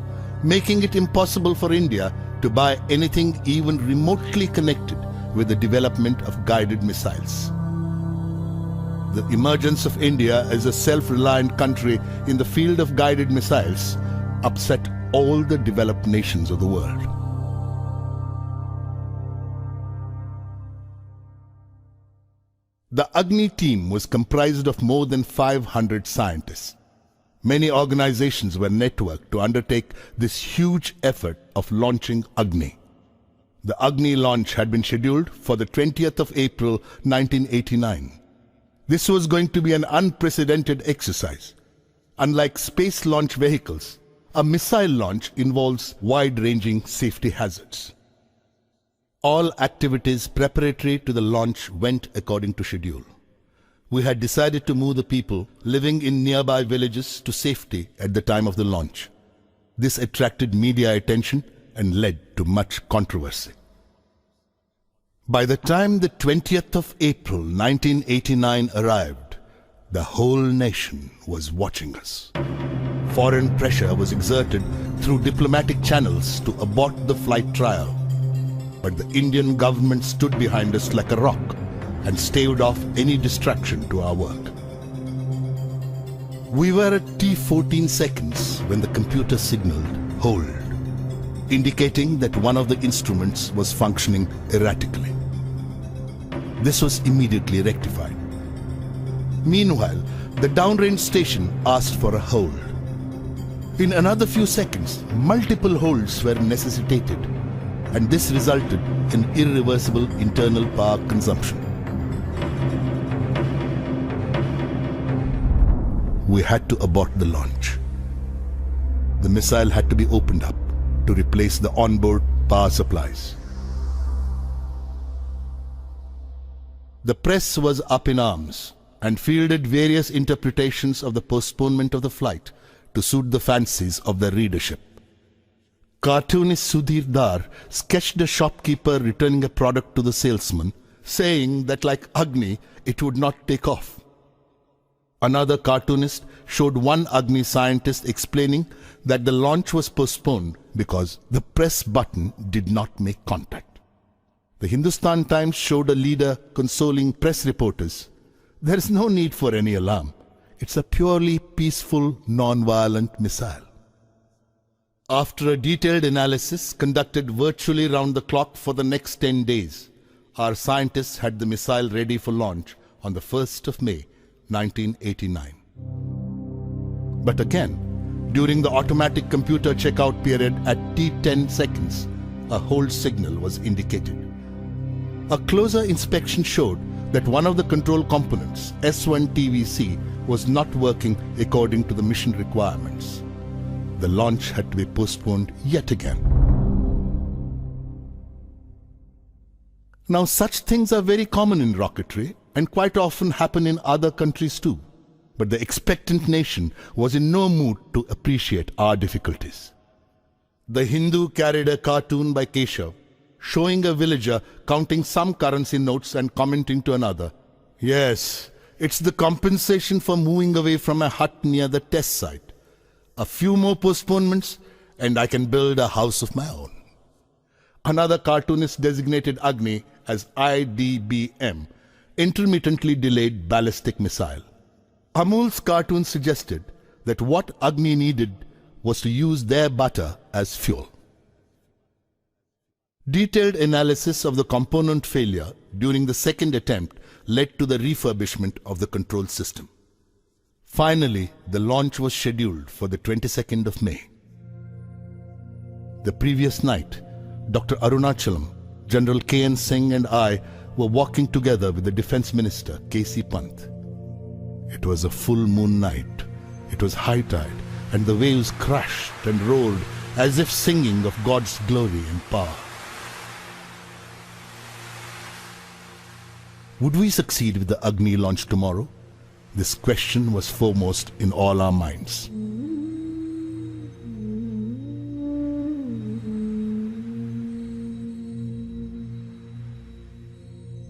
making it impossible for India to buy anything even remotely connected with the development of guided missiles. The emergence of India as a self-reliant country in the field of guided missiles upset all the developed nations of the world. The Agni team was comprised of more than 500 scientists. Many organizations were networked to undertake this huge effort of launching Agni. The Agni launch had been scheduled for the 20th of April 1989. This was going to be an unprecedented exercise. Unlike space launch vehicles, a missile launch involves wide-ranging safety hazards. All activities preparatory to the launch went according to schedule. We had decided to move the people living in nearby villages to safety at the time of the launch. This attracted media attention and led to much controversy. By the time the 20th of April 1989 arrived, the whole nation was watching us. Foreign pressure was exerted through diplomatic channels to abort the flight trial, but the Indian government stood behind us like a rock and staved off any distraction to our work. We were at T14 seconds when the computer signaled hold, indicating that one of the instruments was functioning erratically. This was immediately rectified. Meanwhile, the downrange station asked for a hold. In another few seconds, multiple holds were necessitated, and this resulted in irreversible internal power consumption. We had to abort the launch. The missile had to be opened up to replace the onboard power supplies. The press was up in arms and fielded various interpretations of the postponement of the flight to suit the fancies of their readership. Cartoonist Sudhir Dar sketched a shopkeeper returning a product to the salesman, saying that like Agni, it would not take off. Another cartoonist showed one Agni scientist explaining that the launch was postponed because the press button did not make contact. The Hindustan Times showed a leader consoling press reporters. There is no need for any alarm. It's a purely peaceful, non-violent missile. After a detailed analysis conducted virtually round the clock for the next 10 days, our scientists had the missile ready for launch on the 1st of May, 1989. But again, during the automatic computer checkout period at T10 seconds, a hold signal was indicated. A closer inspection showed that one of the control components, S1 TVC, was not working according to the mission requirements. the launch had to be postponed yet again. Now, such things are very common in rocketry and quite often happen in other countries too. But the expectant nation was in no mood to appreciate our difficulties. The Hindu carried a cartoon by Keshav, showing a villager counting some currency notes and commenting to another, "Yes, it's the compensation for moving away from a hut near the test site. A few more postponements and I can build a house of my own." Another cartoonist designated Agni as IDBM, intermittently delayed ballistic missile. Amul's cartoon suggested that what Agni needed was to use their butter as fuel. Detailed analysis of the component failure during the second attempt led to the refurbishment of the control system. Finally, the launch was scheduled for the 22nd of May. The previous night, Dr. Arunachalam, General K.N. Singh and I were walking together with the Defense Minister, K.C. Pant. It was a full moon night. It was high tide, and the waves crashed and rolled as if singing of God's glory and power. Would we succeed with the Agni launch tomorrow? This question was foremost in all our minds.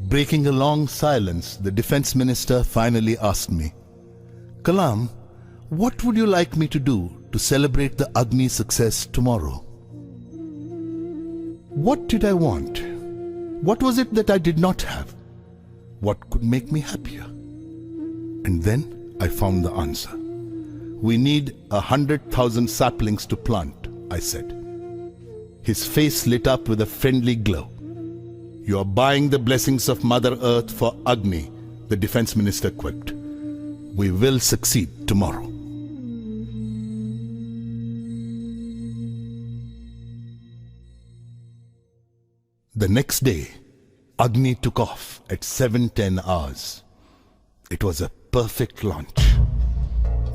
Breaking a long silence, the Defense Minister finally asked me, "Kalam, what would you like me to do to celebrate the Agni success tomorrow?" What did I want? What was it that I did not have? What could make me happier? And then I found the answer. "We need 100,000 saplings to plant," I said. His face lit up with a friendly glow. "You are buying the blessings of Mother Earth for Agni," the Defense Minister quipped. "We will succeed tomorrow." The next day, Agni took off at 7:10 hours. It was a perfect launch.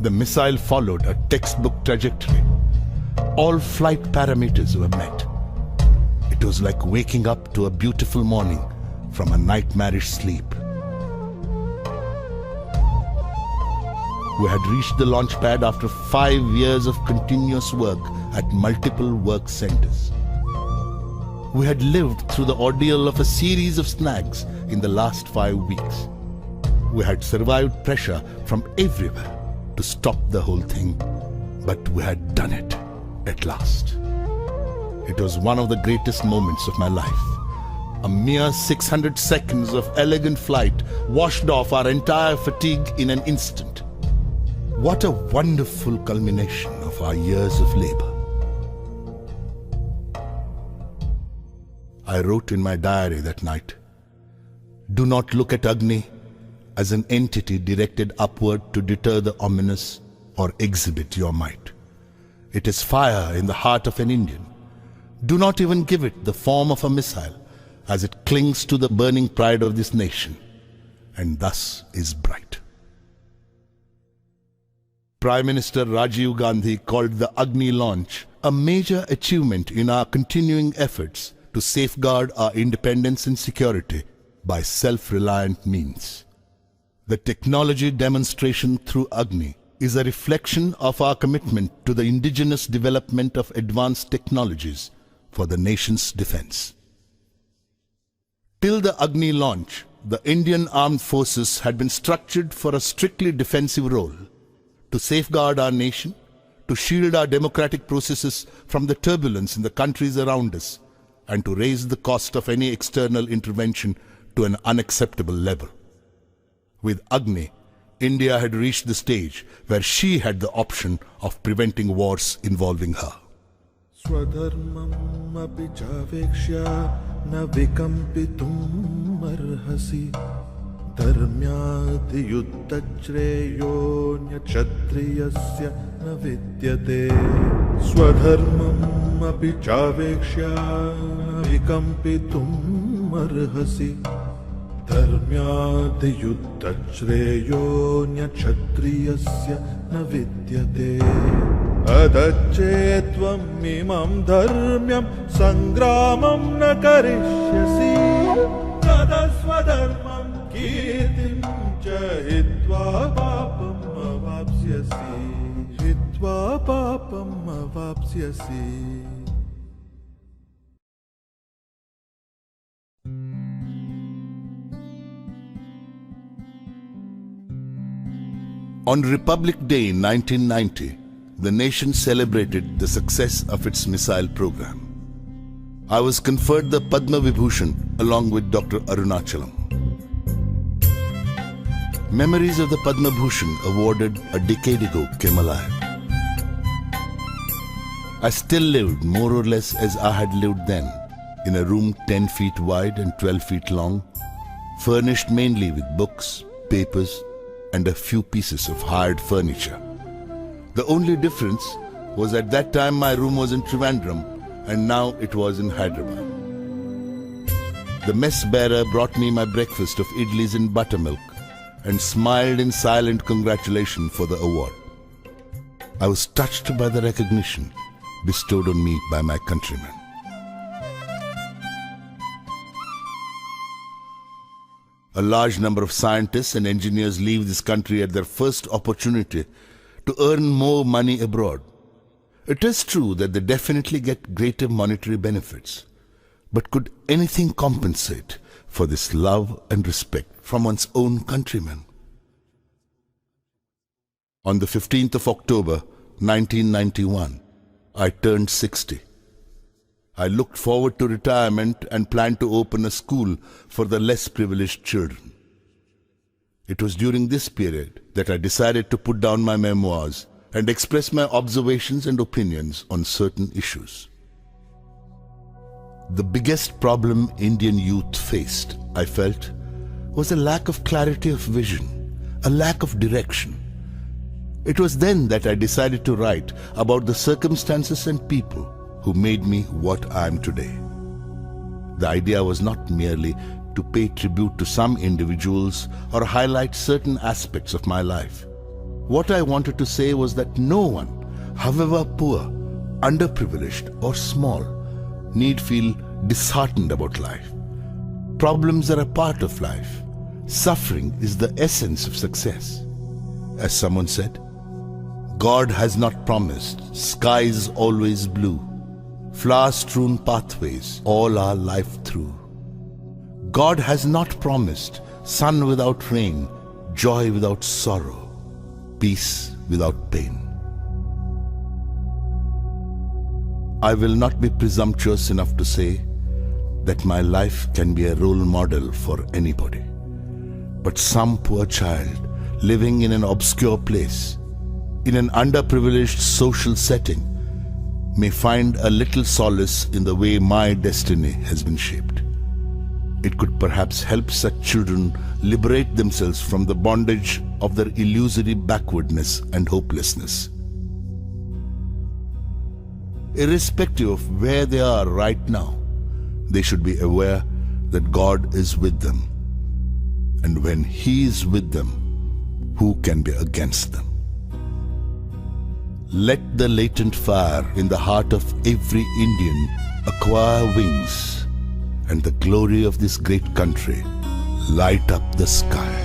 The missile followed a textbook trajectory. All flight parameters were met. It was like waking up to a beautiful morning from a nightmarish sleep. We had reached the launch pad after 5 years of continuous work at multiple work centers. We had lived through the ordeal of a series of snags in the last 5 weeks. We had survived pressure from everywhere to stop the whole thing, but we had done it at last. It was one of the greatest moments of my life. A mere 600 seconds of elegant flight washed off our entire fatigue in an instant. What a wonderful culmination of our years of labor. I wrote in my diary that night, "Do not look at Agni as an entity directed upward to deter the ominous or exhibit your might. It is fire in the heart of an Indian. Do not even give it the form of a missile, as it clings to the burning pride of this nation, and thus is bright." Prime Minister Rajiv Gandhi called the Agni launch a major achievement in our continuing efforts to safeguard our independence and security by self-reliant means. The technology demonstration through Agni is a reflection of our commitment to the indigenous development of advanced technologies for the nation's defense. Till the Agni launch, the Indian Armed Forces had been structured for a strictly defensive role, to safeguard our nation, to shield our democratic processes from the turbulence in the countries around us, and to raise the cost of any external intervention to an unacceptable level. With Agni, India had reached the stage where she had the option of preventing wars involving her. Swadharmam api chavekshya na vikampitum arhasi dharmyati yuddhachreyo kshatriyasya na vidyate. Swadharmam api chavekshya na vikampitum arhasi dharmyati yuddhachreyo kshatriyasya na vidyate. यदच्चेत्त्वम् इमं धर्म्यं सङ्ग्रामं न करिष्यसि तदा स्वधर्मं कीर्तिं च हित्वा पापम् अवाप्स्यसि हित्वा पापम् अवाप्स्यसि On Republic Day 1990, the nation celebrated the success of its missile program. I was conferred the Padma Vibhushan along with Dr. Arunachalam. Memories of the Padma Bhushan awarded a decade ago came alive. I still lived more or less as I had lived then, in a room 10 feet wide and 12 feet long, furnished mainly with books, papers, and a few pieces of hired furniture. The only difference was at that time my room was in Trivandrum and now it was in Hyderabad. The mess bearer brought me my breakfast of idlis and buttermilk and smiled in silent congratulation for the award. I was touched by the recognition bestowed on me by my countrymen. A large number of scientists and engineers leave this country at their first opportunity to earn more money abroad. It is true that they definitely get greater monetary benefits. But could anything compensate for this love and respect from one's own countrymen? On the 15th of October, 1991, I turned 60. I looked forward to retirement and planned to open a school for the less privileged children. It was during this period that I decided to put down my memoirs and express my observations and opinions on certain issues. The biggest problem Indian youth faced, I felt, was a lack of clarity of vision, a lack of direction. It was then that I decided to write about the circumstances and people who made me what I am today. The idea was not merely to pay tribute to some individuals or highlight certain aspects of my life. What I wanted to say was that no one, however poor, underprivileged or small, need feel disheartened about life. Problems are a part of life. Suffering is the essence of success. As someone said, God has not promised skies always blue, flower-strewn pathways all our life through. God has not promised sun without rain, joy without sorrow, peace without pain. I will not be presumptuous enough to say that my life can be a role model for anybody. But some poor child living in an obscure place, in an underprivileged social setting, may find a little solace in the way my destiny has been shaped. It could perhaps help such children liberate themselves from the bondage of their illusory backwardness and hopelessness. Irrespective of where they are right now, they should be aware that God is with them. And when He is with them, who can be against them? Let the latent fire in the heart of every Indian acquire wings, and the glory of this great country light up the sky.